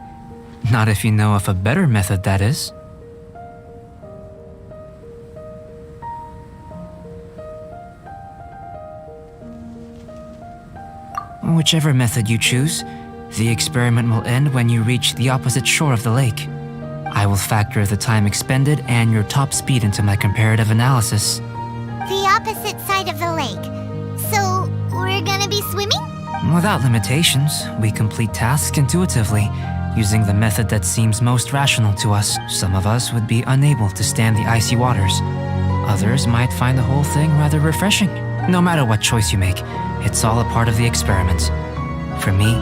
Not if you know of a better method, that is. Whichever method you choose, the experiment will end when you reach the opposite shore of the lake. I will factor the time expended and your top speed into my comparative analysis. The opposite side of the lake. So, we're gonna be swimming? Without limitations, we complete tasks intuitively, using the method that seems most rational to us. Some of us would be unable to stand the icy waters. Others might find the whole thing rather refreshing. No matter what choice you make, it's all a part of the experiment. For me,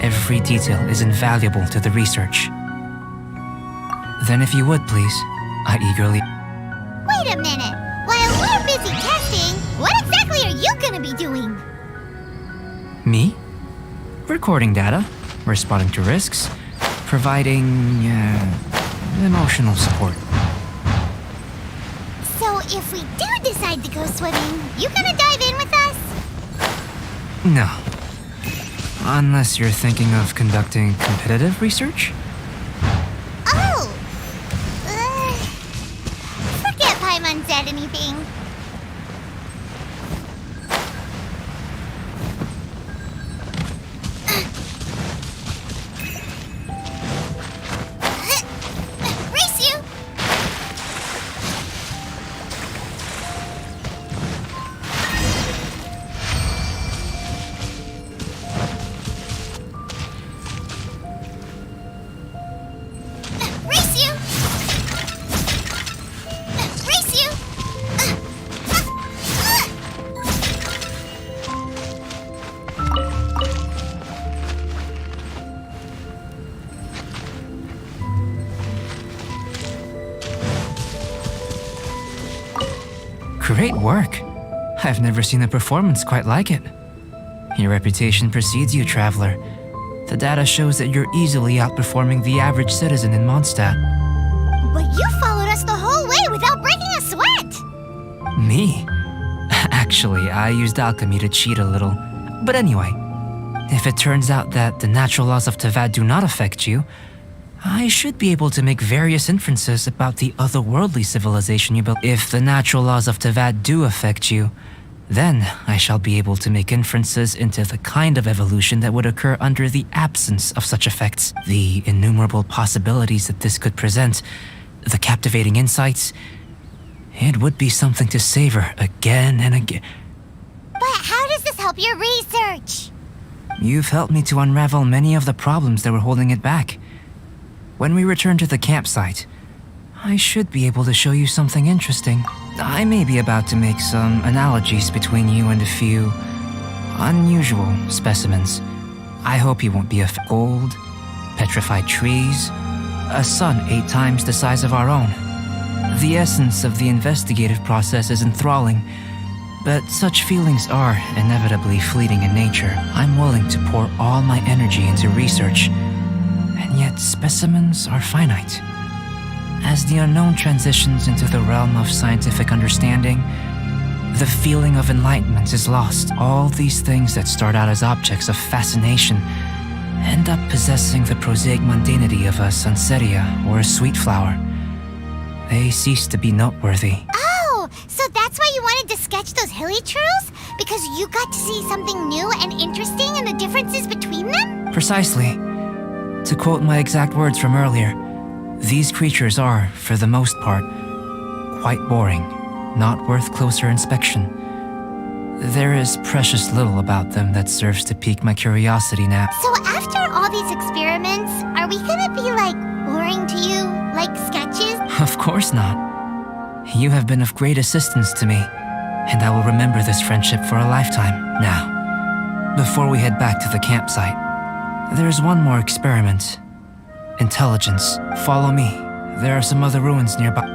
every detail is invaluable to the research. Then if you would, please, I eagerly... Wait a minute. While we're busy testing, what exactly are you gonna be doing? Me? Recording data, responding to risks, providing, emotional support. So if we do decide to go swimming, you gonna dive in with us? No. Unless you're thinking of conducting competitive research? Oh! Forget Paimon said anything. Race you! Race you! Race you! Great work. I've never seen a performance quite like it. Your reputation precedes you, traveler. The data shows that you're easily outperforming the average citizen in Mondstadt. But you followed us the whole way without breaking a sweat! Me? Actually, I used alchemy to cheat a little. But anyway, if it turns out that the natural laws of Tavad do not affect you, I should be able to make various inferences about the otherworldly civilization you built. If the natural laws of Tavad do affect you, then I shall be able to make inferences into the kind of evolution that would occur under the absence of such effects. The innumerable possibilities that this could present, the captivating insights, it would be something to savor again and again. But how does this help your research? You've helped me to unravel many of the problems that were holding it back. When we return to the campsite, I should be able to show you something interesting. I may be about to make some analogies between you and a few unusual specimens. I hope you won't be gold, petrified trees, a sun 8 times the size of our own. The essence of the investigative process is enthralling, but such feelings are inevitably fleeting in nature. I'm willing to pour all my energy into research, and yet specimens are finite. As the unknown transitions into the realm of scientific understanding, the feeling of enlightenment is lost. All these things that start out as objects of fascination end up possessing the prosaic mundanity of a sunsetia or a sweet flower. They cease to be noteworthy. Oh, so that's why you wanted to sketch those hilly trails? Because you got to see something new and interesting in the differences between them? Precisely. To quote my exact words from earlier, these creatures are, for the most part, quite boring, not worth closer inspection. There is precious little about them that serves to pique my curiosity now. So after all these experiments, are we gonna be, boring to you? Like sketches? Of course not. You have been of great assistance to me, and I will remember this friendship for a lifetime. Now, before we head back to the campsite, there's one more experiment. Intelligence. Follow me. There are some other ruins nearby.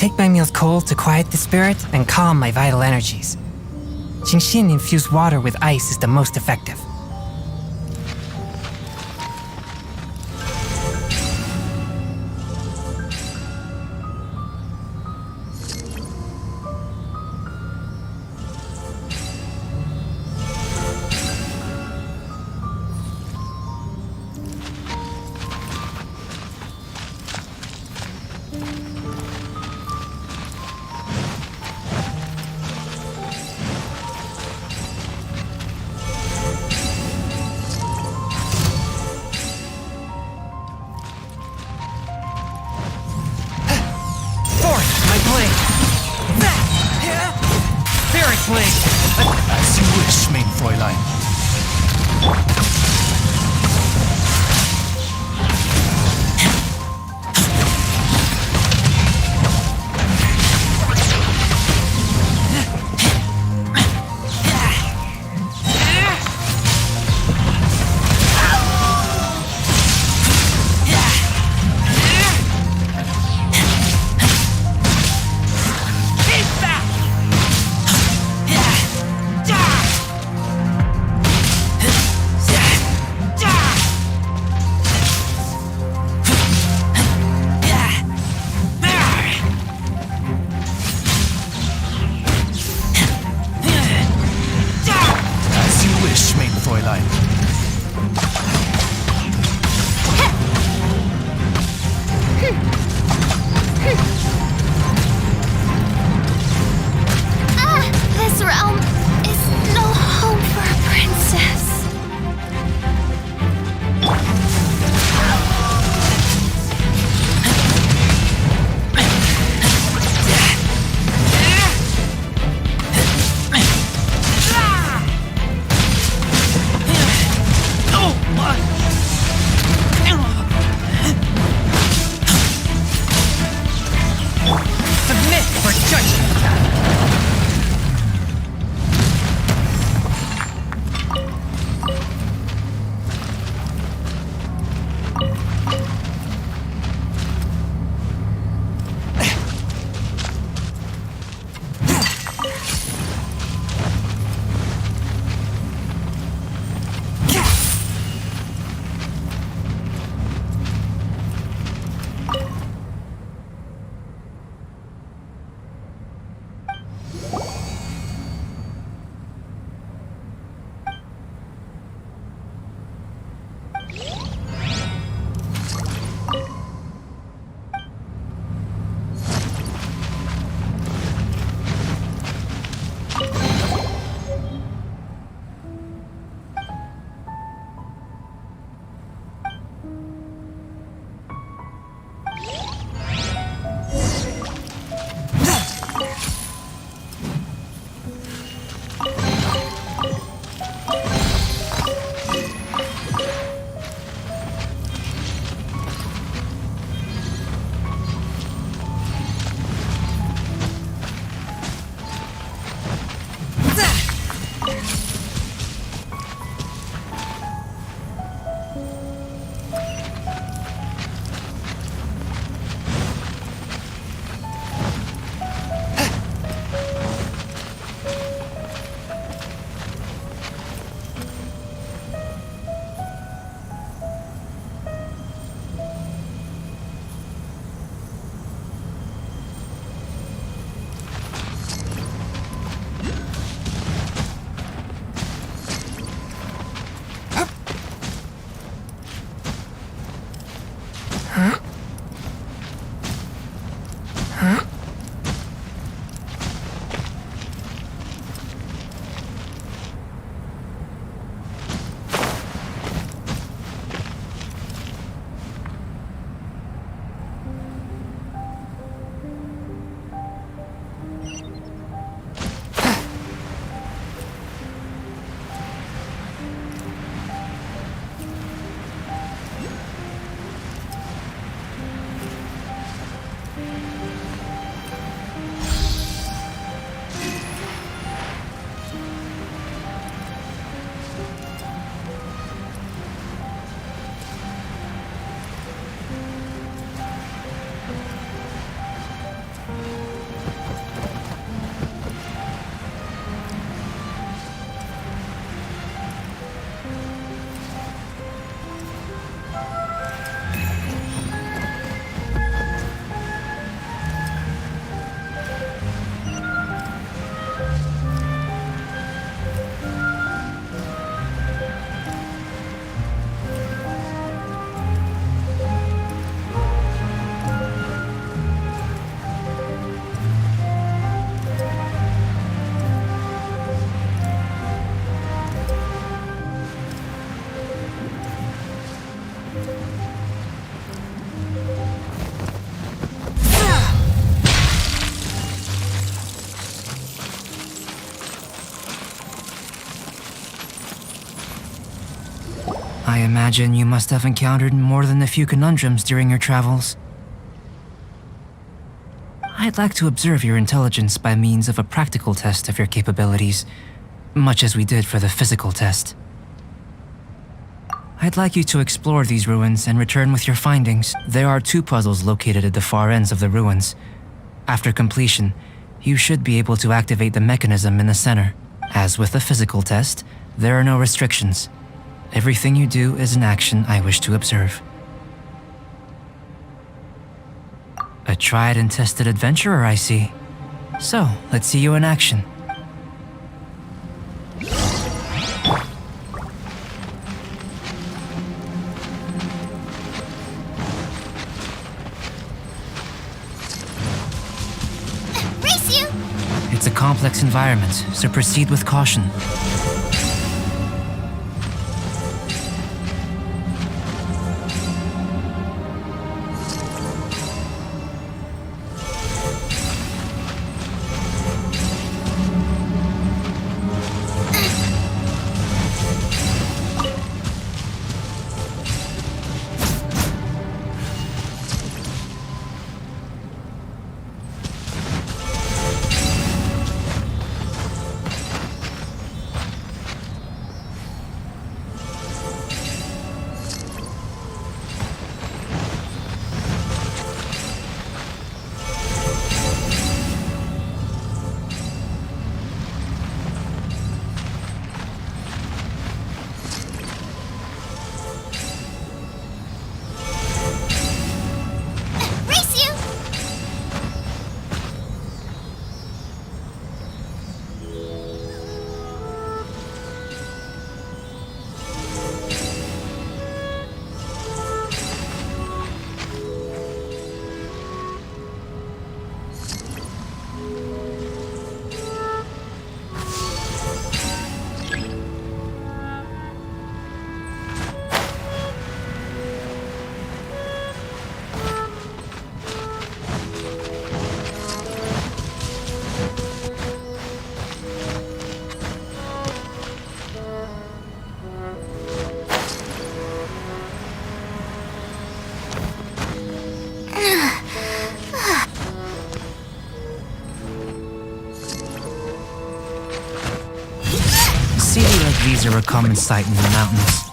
take my meals cold to quiet the spirit and calm my vital energies. Genshin infused water with ice is the most effective. I imagine you must have encountered more than a few conundrums during your travels. I'd like to observe your intelligence by means of a practical test of your capabilities, much as we did for the physical test. I'd like you to explore these ruins and return with your findings. There are 2 puzzles located at the far ends of the ruins. After completion, you should be able to activate the mechanism in the center. As with the physical test, there are no restrictions. Everything you do is an action I wish to observe. A tried and tested adventurer, I see. So, let's see you in action. Race you! It's a complex environment, so proceed with caution. These are a common sight in the mountains.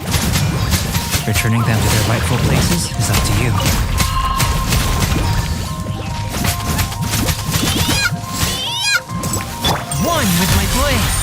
Returning them to their rightful places is up to you. One with my blade!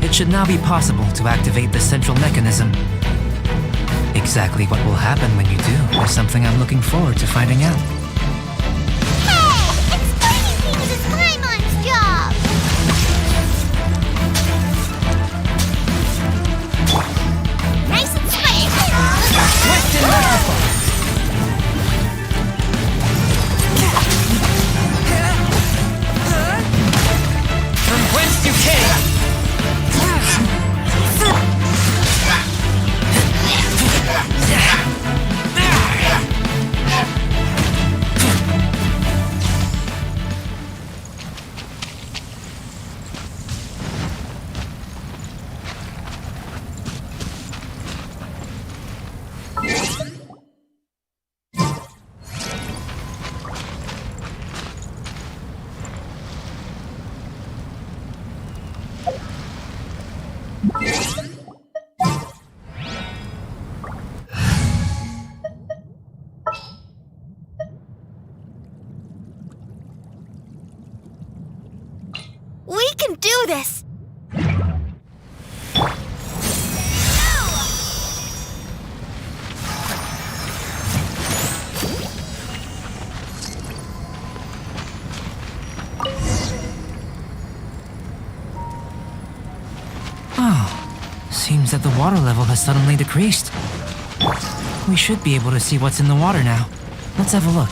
It should now be possible to activate the central mechanism. Exactly what will happen when you do is something I'm looking forward to finding out. Hey! Explaining things is Paimon's job! Nice and swift! Swift and merciful! do this! Seems that the water level has suddenly decreased. We should be able to see what's in the water now. Let's have a look.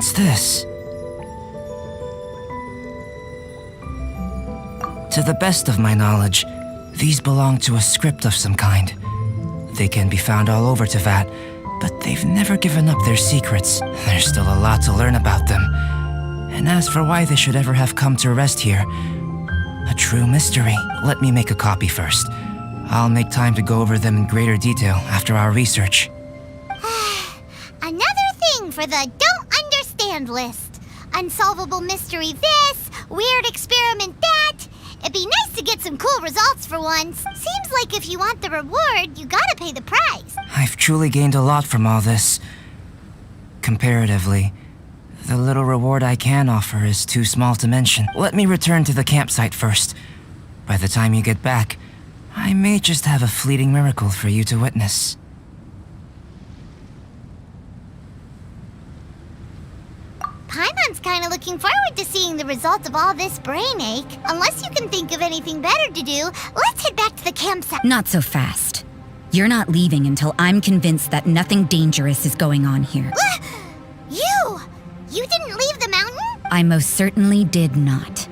What's this? To the best of my knowledge, these belong to a script of some kind. They can be found all over Teyvat, but they've never given up their secrets. There's still a lot to learn about them. And as for why they should ever have come to rest here, a true mystery. Let me make a copy first. I'll make time to go over them in greater detail after our research. Another thing for the don't understand command list. Unsolvable mystery this, weird experiment that. It'd be nice to get some cool results for once. Seems like if you want the reward, you gotta pay the price. I've truly gained a lot from all this. Comparatively, the little reward I can offer is too small to mention. Let me return to the campsite first. By the time you get back, I may just have a fleeting miracle for you to witness. Paimon's kinda looking forward to seeing the result of all this brain ache. Unless you can think of anything better to do, let's head back to the campsite. Not so fast. You're not leaving until I'm convinced that nothing dangerous is going on here. You didn't leave the mountain? I most certainly did not.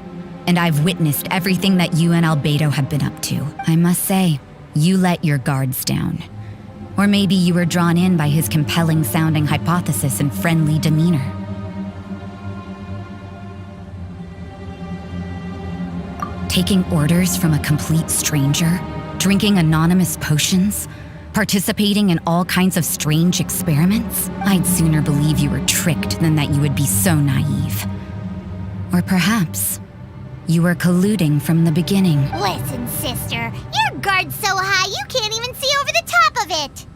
And I've witnessed everything that you and Albedo have been up to. I must say, you let your guards down. Or maybe you were drawn in by his compelling sounding hypothesis and friendly demeanor. Taking orders from a complete stranger, drinking anonymous potions, participating in all kinds of strange experiments? I'd sooner believe you were tricked than that you would be so naive. Or perhaps you were colluding from the beginning. Listen, sister, your guard's so high you can't even see over the top of it.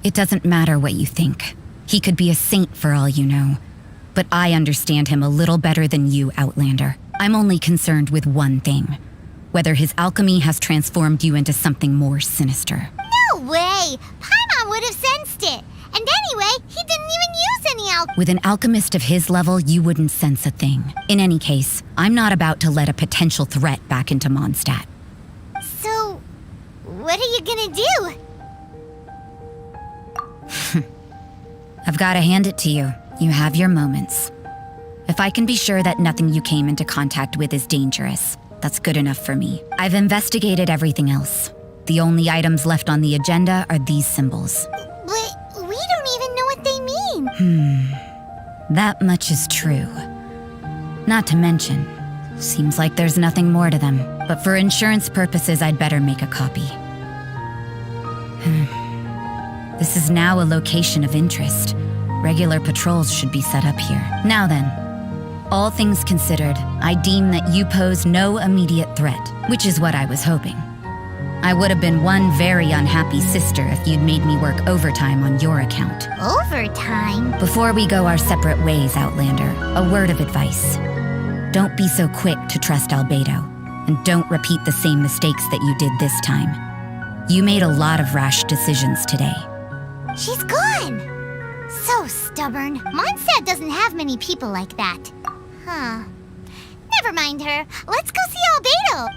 It doesn't matter what you think. He could be a saint for all you know. But I understand him a little better than you, Outlander. I'm only concerned with one thing. Whether his alchemy has transformed you into something more sinister. No way! Paimon would have sensed it. And anyway, he didn't even use any alchemy. With an alchemist of his level, you wouldn't sense a thing. In any case, I'm not about to let a potential threat back into Mondstadt. So, what are you gonna do? I've got to hand it to you. You have your moments. If I can be sure that nothing you came into contact with is dangerous, that's good enough for me. I've investigated everything else. The only items left on the agenda are these symbols. But we don't even know what they mean. That much is true. Not to mention, seems like there's nothing more to them. But for insurance purposes, I'd better make a copy. This is now a location of interest. Regular patrols should be set up here. Now then, all things considered, I deem that you pose no immediate threat, which is what I was hoping. I would have been one very unhappy sister if you'd made me work overtime on your account. Overtime? Before we go our separate ways, Outlander, a word of advice. Don't be so quick to trust Albedo, and don't repeat the same mistakes that you did this time. You made a lot of rash decisions today. She's gone! So stubborn. Mondstadt doesn't have many people like that. Huh. Never mind her. Let's go see Albedo.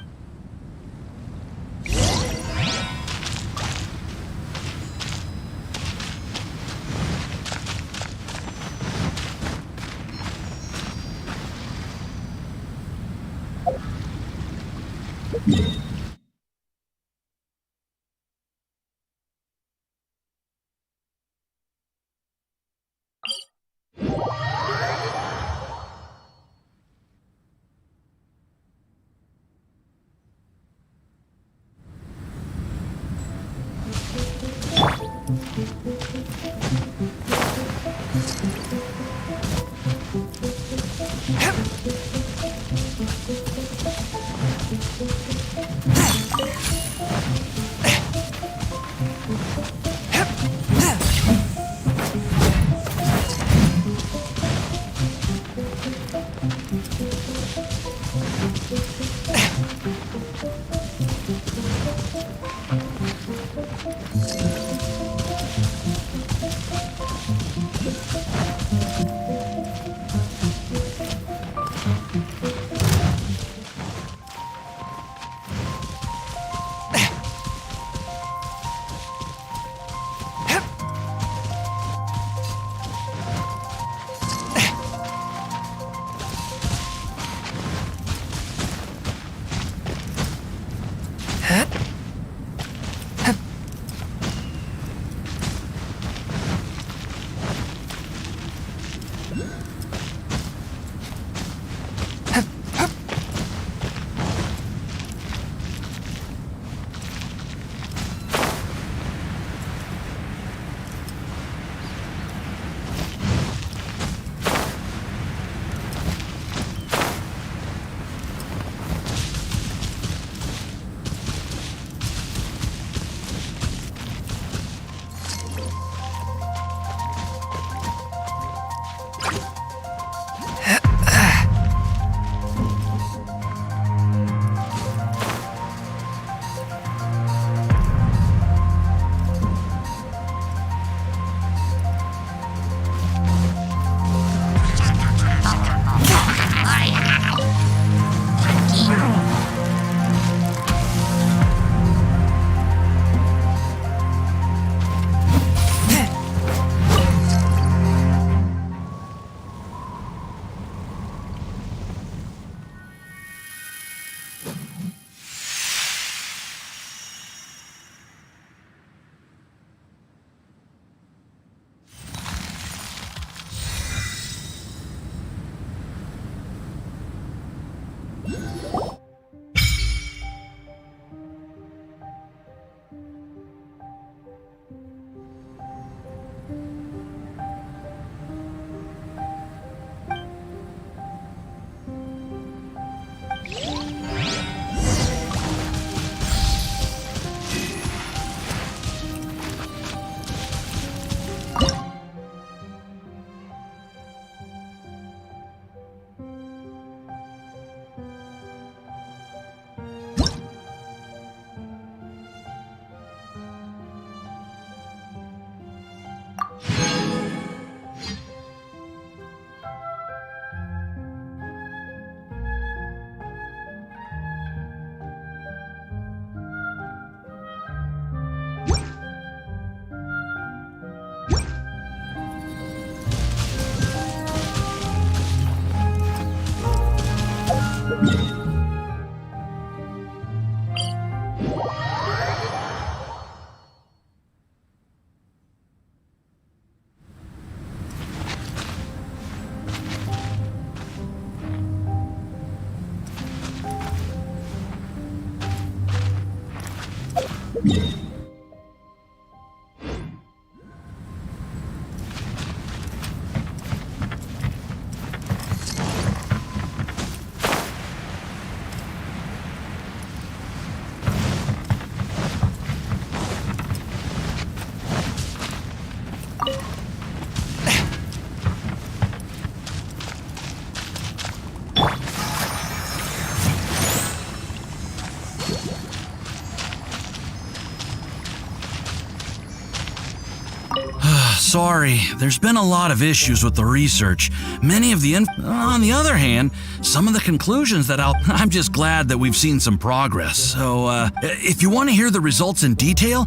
Sorry, there's been a lot of issues with the research. Many of the on the other hand, some of the conclusions that I'm just glad that we've seen some progress. So, if you want to hear the results in detail,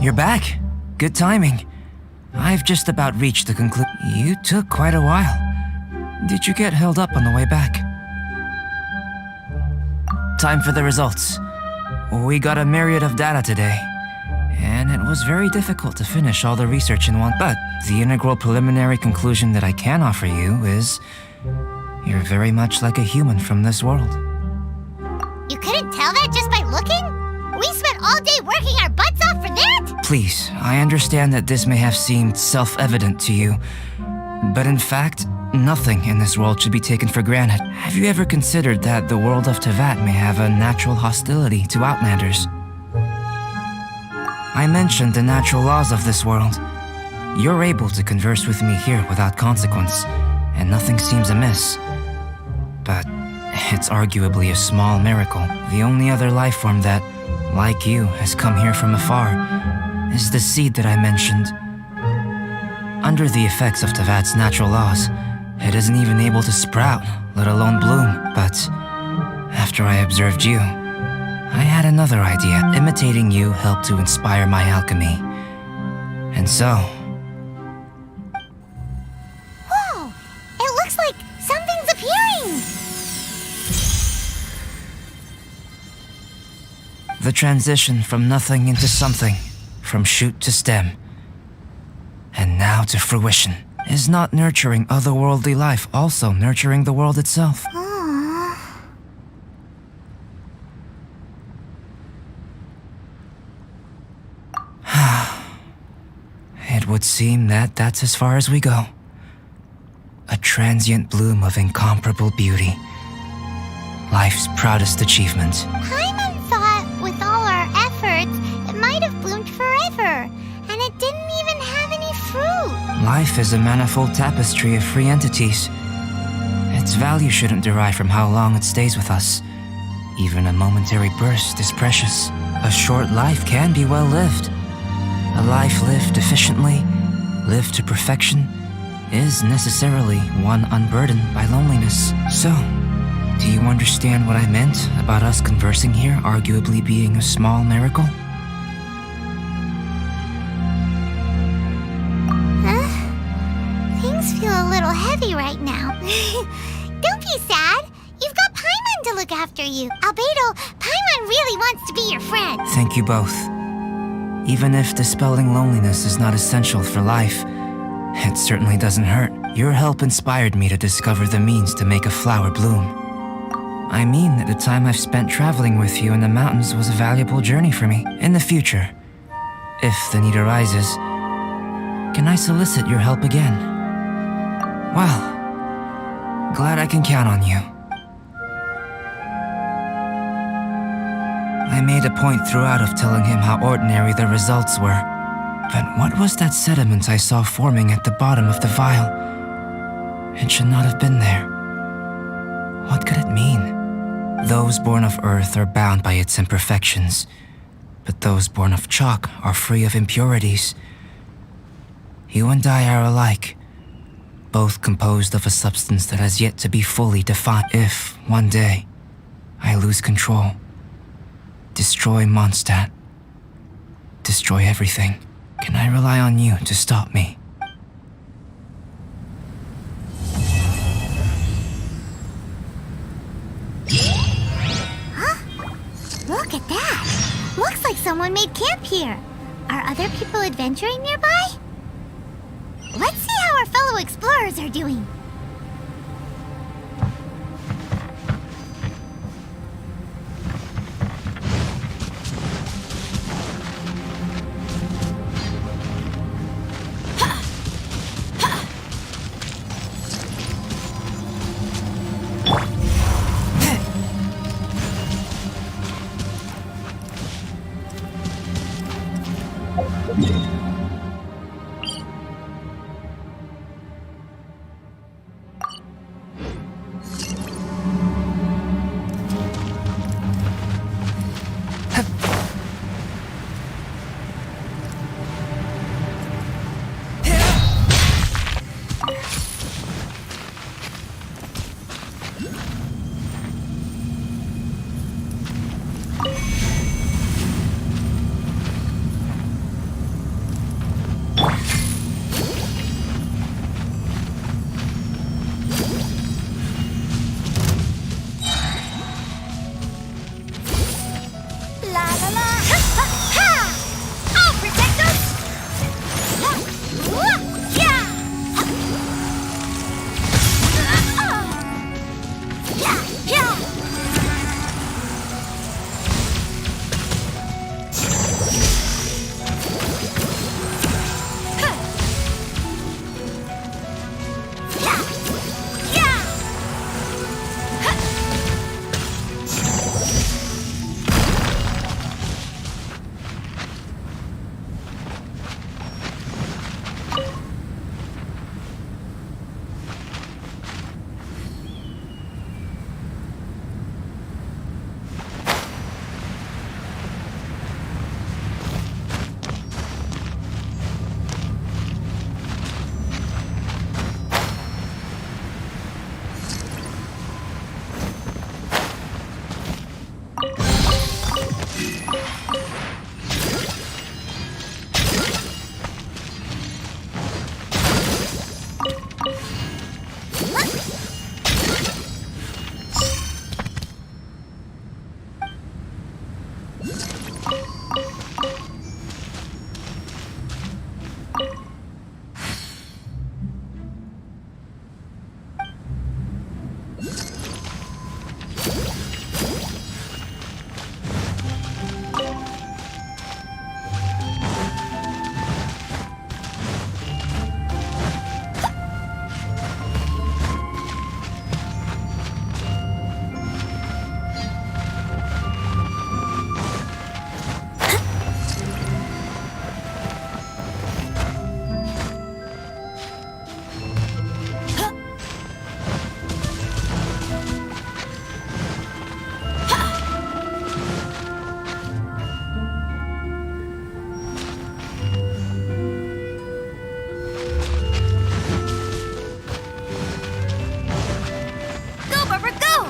You're back. Good timing. I've just about reached the conclusion. You took quite a while. Did you get held up on the way back? Time for the results. We got a myriad of data today, and it was very difficult to finish all the research in one. But the integral preliminary conclusion that I can offer you is you're very much like a human from this world. You couldn't tell that just by looking? We spent all day working our butts off for that? Please, I understand that this may have seemed self-evident to you, but in fact, nothing in this world should be taken for granted. Have you ever considered that the world of Tevat may have a natural hostility to Outlanders? I mentioned the natural laws of this world. You're able to converse with me here without consequence, and nothing seems amiss. But it's arguably a small miracle. The only other life form that, like you, has come here from afar is the seed that I mentioned. Under the effects of Tevat's natural laws, it isn't even able to sprout, let alone bloom. But after I observed you, I had another idea. Imitating you helped to inspire my alchemy. And so... Whoa! It looks like something's appearing! the transition from nothing into something, from shoot to stem, and now to fruition. Is not nurturing otherworldly life also nurturing the world itself? It would seem that that's as far as we go. A transient bloom of incomparable beauty. Life's proudest achievement. Paimon thought with all our efforts, it might have bloomed forever, and it didn't even have any fruit. Life is a manifold tapestry of free entities. Its value shouldn't derive from how long it stays with us. Even a momentary burst is precious. A short life can be well lived. A life lived efficiently, lived to perfection, is necessarily one unburdened by loneliness. So, do you understand what I meant about us conversing here arguably being a small miracle? Things feel a little heavy right now. Don't be sad. You've got Paimon to look after you. Albedo, Paimon really wants to be your friend. Thank you both. Even if dispelling loneliness is not essential for life, it certainly doesn't hurt. Your help inspired me to discover the means to make a flower bloom. I mean that the time I've spent traveling with you in the mountains was a valuable journey for me. In the future, if the need arises, can I solicit your help again? Well, glad I can count on you. I made a point throughout of telling him how ordinary the results were. But what was that sediment I saw forming at the bottom of the vial? It should not have been there. What could it mean? Those born of earth are bound by its imperfections, but those born of chalk are free of impurities. You and I are alike, both composed of a substance that has yet to be fully defined. If, one day, I lose control, destroy Mondstadt, destroy everything, can I rely on you to stop me? Look at that. Looks like someone made camp here. Are other people adventuring nearby? Let's see how our fellow explorers are doing. La la la! Ha ha ha! I'll protect us! Ha! Wha! Yeah! Ha! Yeah! Yeah! Ha! Yeah! Yeah! Ha! Go, Barbara, go!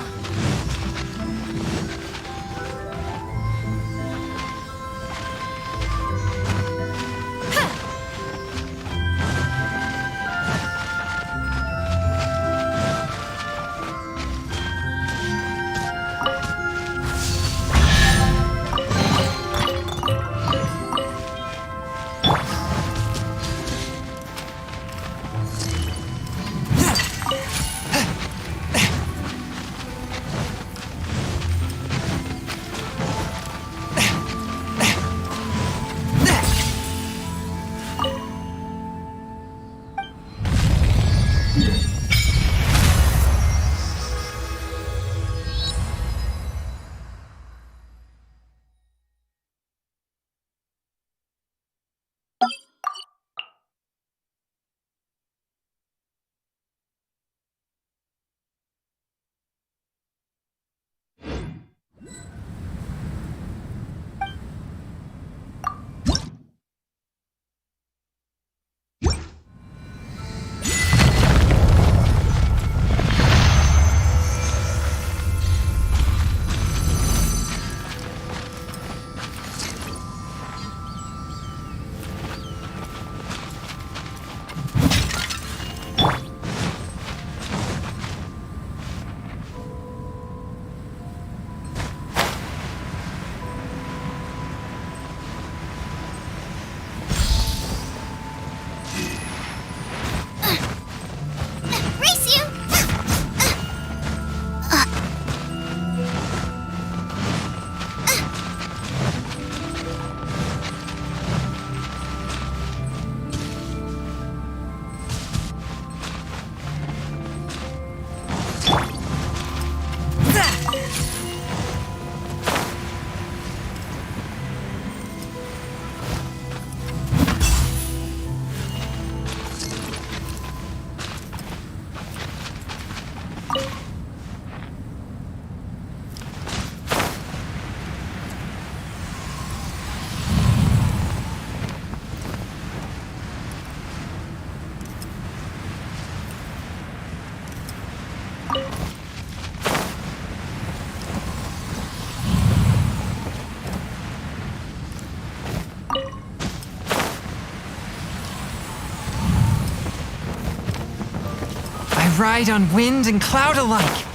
ride on wind and cloud alike.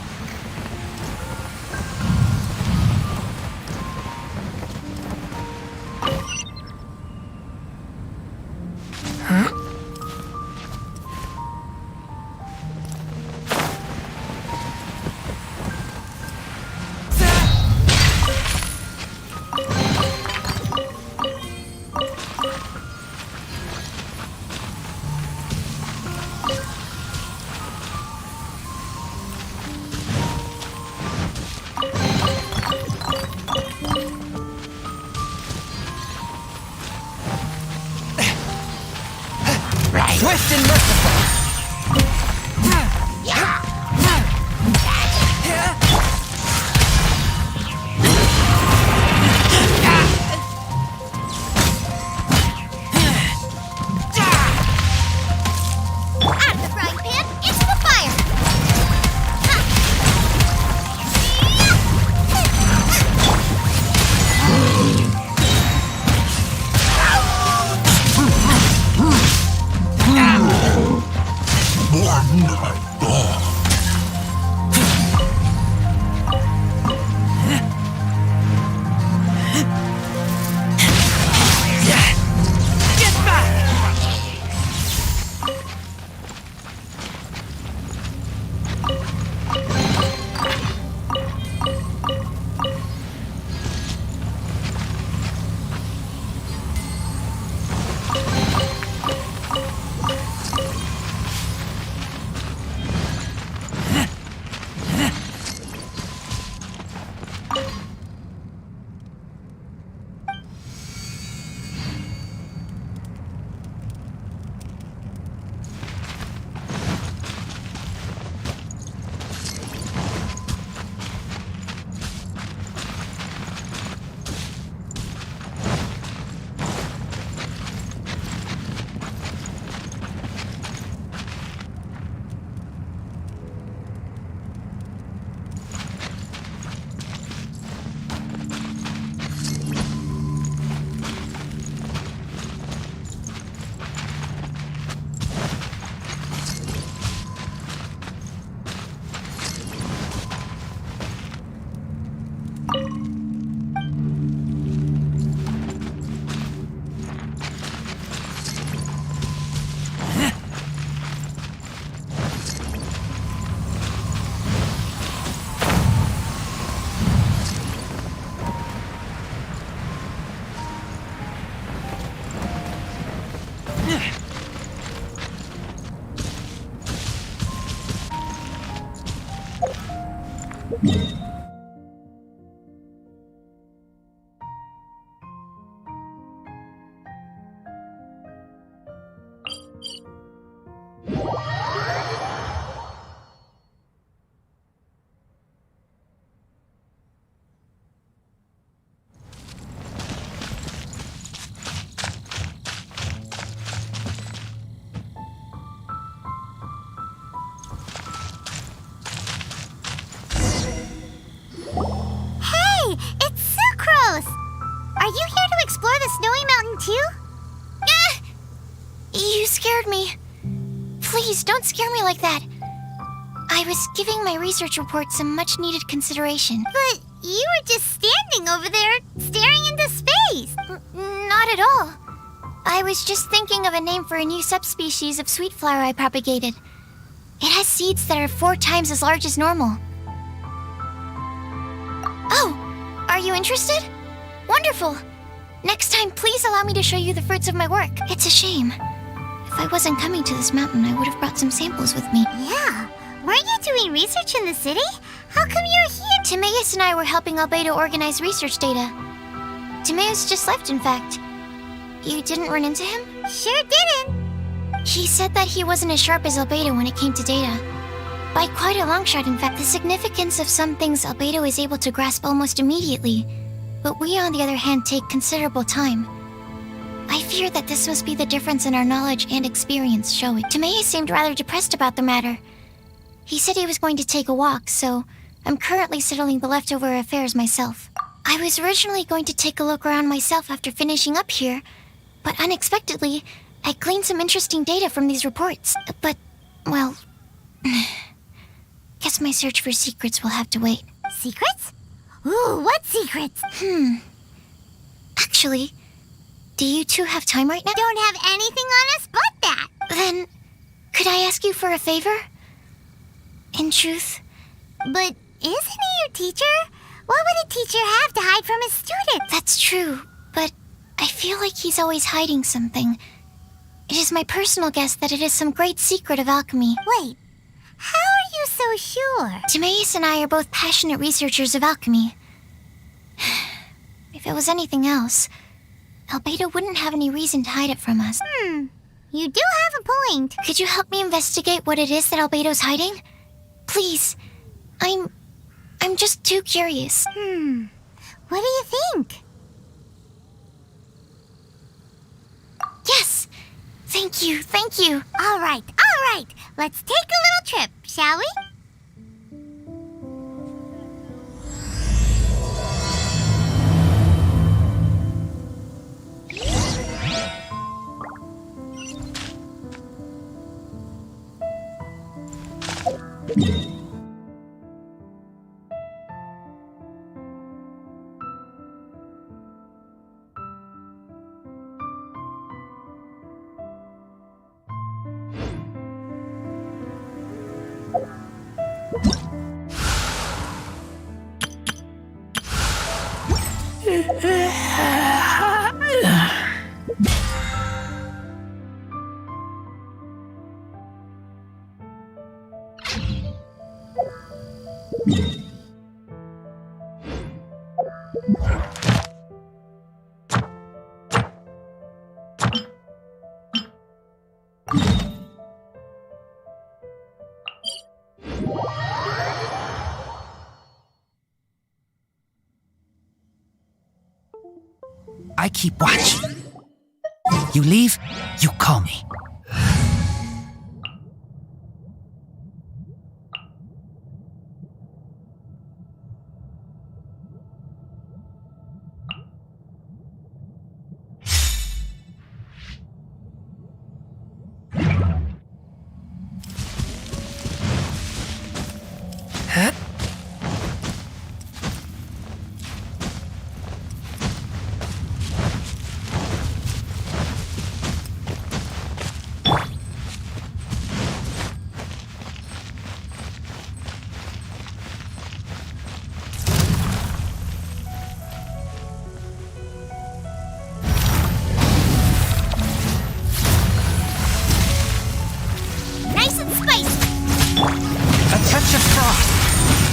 Swift and merciful. Out of the frying pan, into the fire! Are you here to explore the snowy mountain too? You scared me. Please, don't scare me like that. I was giving my research report some much-needed consideration. But you were just standing over there, staring into space. Not at all. I was just thinking of a name for a new subspecies of sweet flower I propagated. It has seeds that are 4 times as large as normal. Oh, are you interested? Wonderful. Next time, please allow me to show you the fruits of my work. It's a shame. If I wasn't coming to this mountain, I would have brought some samples with me. Yeah. Weren't you doing research in the city? How come you're here? Timaeus and I were helping Albedo organize research data. Timaeus just left, in fact. You didn't run into him? Sure didn't. He said that he wasn't as sharp as Albedo when it came to data. By quite a long shot, in fact. The significance of some things Albedo is able to grasp almost immediately, but we, on the other hand, take considerable time. I fear that this must be the difference in our knowledge and experience showing. Timaeus seemed rather depressed about the matter. He said he was going to take a walk, so I'm currently settling the leftover affairs myself. I was originally going to take a look around myself after finishing up here, but unexpectedly, I gleaned some interesting data from these reports. But, well, Guess my search for secrets will have to wait. Secrets? Ooh, what secrets? Actually, do you two have time right now? Don't have anything on us but that. Then, could I ask you for a favor? In truth, But isn't he your teacher? What would a teacher have to hide from his students? that's true, but I feel like he's always hiding something. It is my personal guess that it is some great secret of alchemy. Wait, how are you so sure? Timaeus and I are both passionate researchers of alchemy. If it was anything else, Albedo wouldn't have any reason to hide it from us. You do have a point. Could you help me investigate what it is that Albedo's hiding? Please. I'm just too curious. What do you think? Yes! Thank you, thank you. All right. Let's take a little trip, shall we? I keep watch. You leave, you call me. Huh? Nice and spicy. A touch of frost.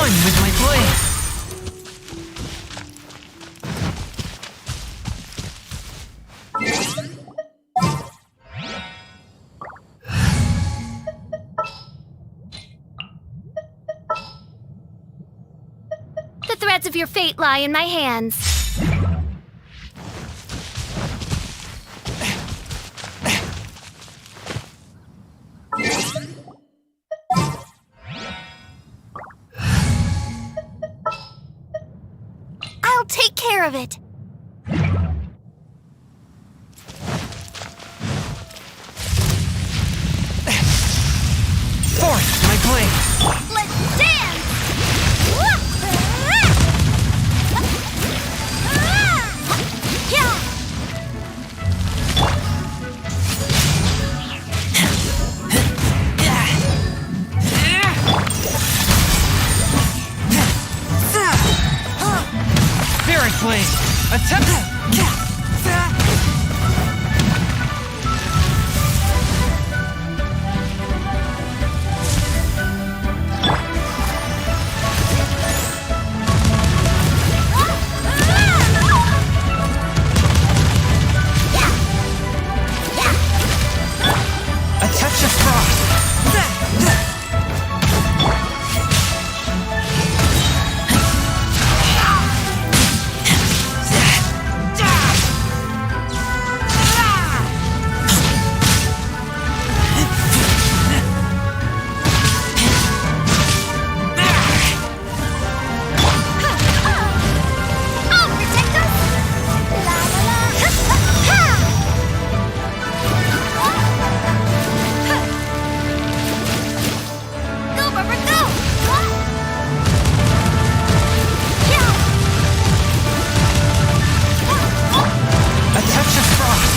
Burn with my blade! The threads of your fate lie in my hands. I'll take care of it. Forth my blade! Let's dance! Spirit blade! Attempt! A touch of frost! I'll protect us! La la la! Go, Barbara, go! A touch of frost!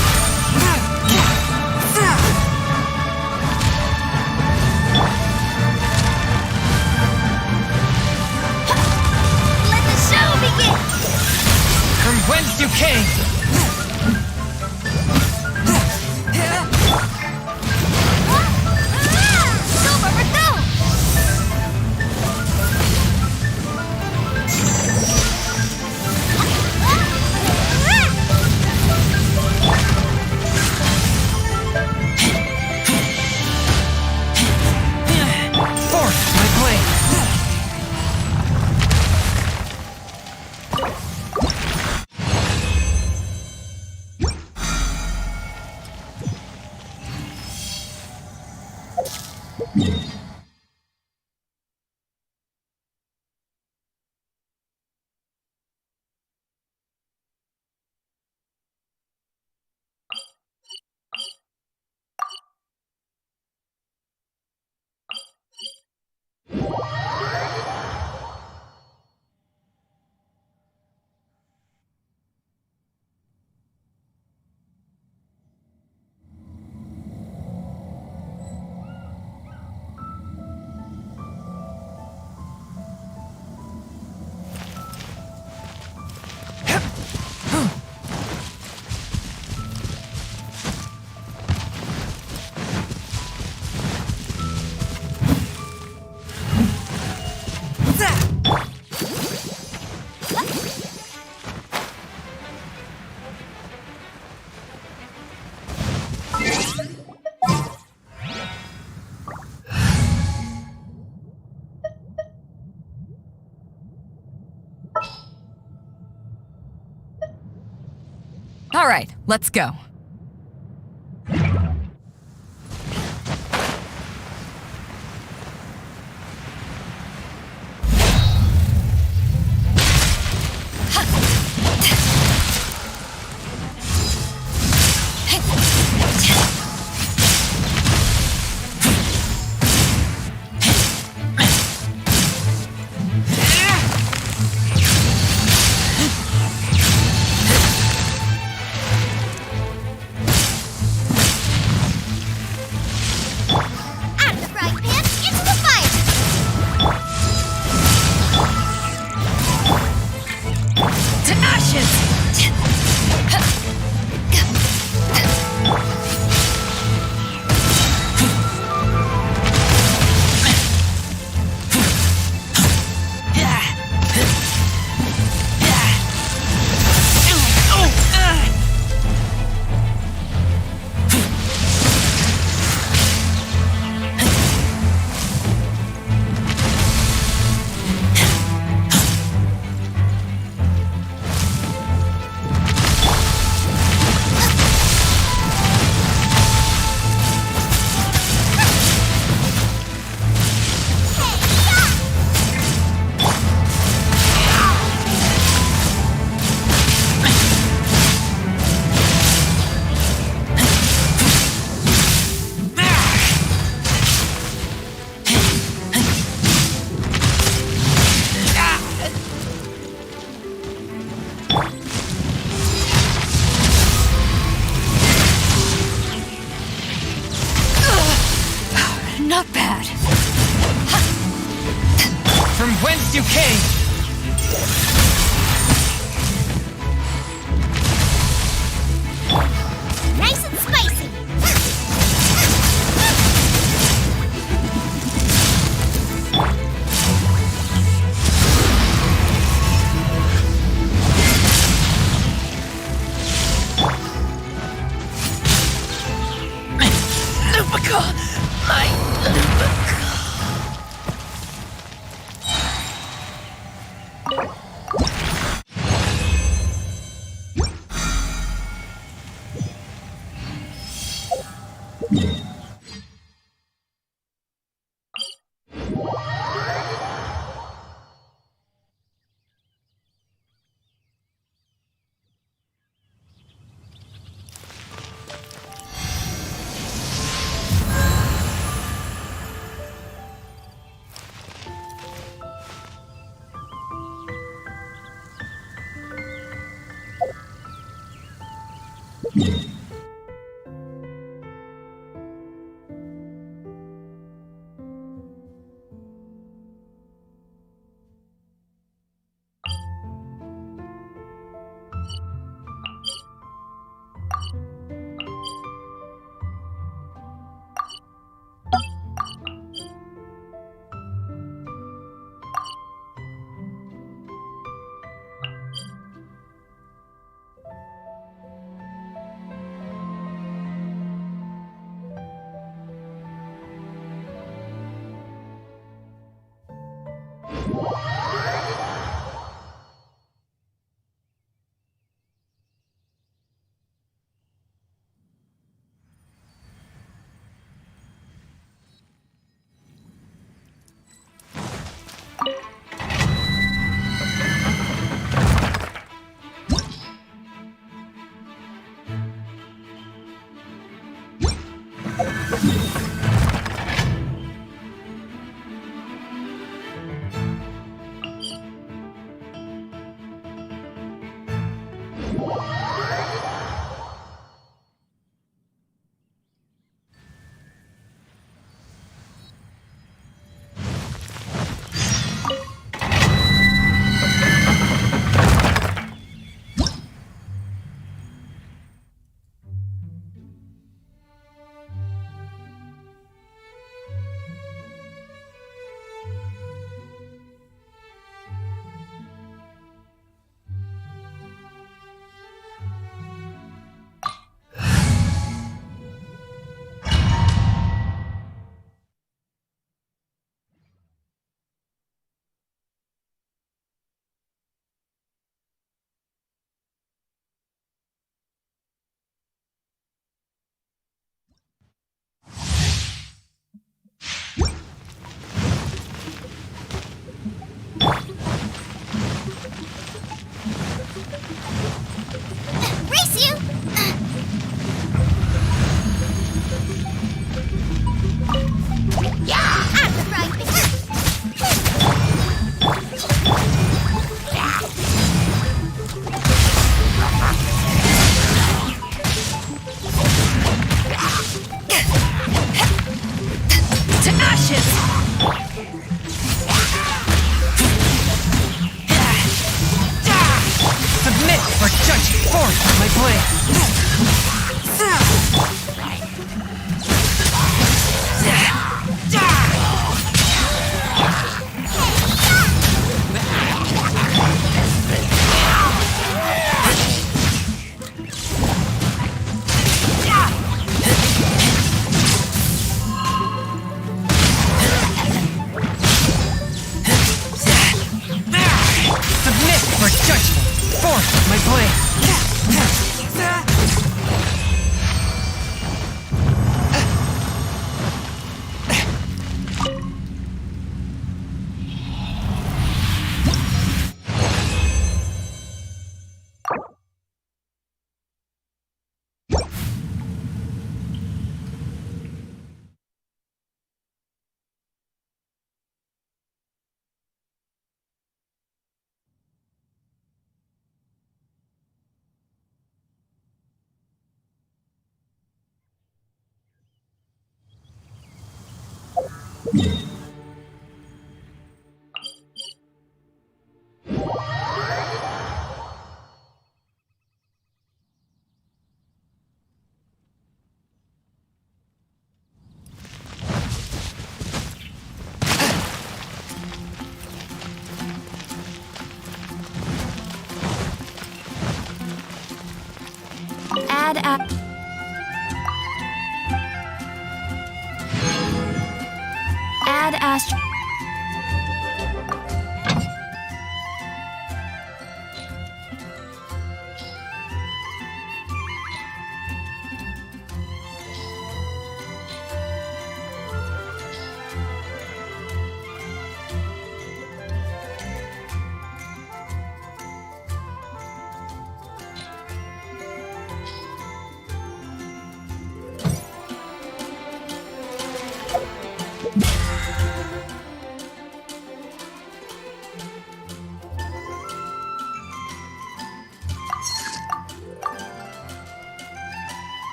Let the show begin! From whence you came! Go, Barbara, go! Forth my blade! All right, let's go. From whence you came! Nice and spicy. Add astro.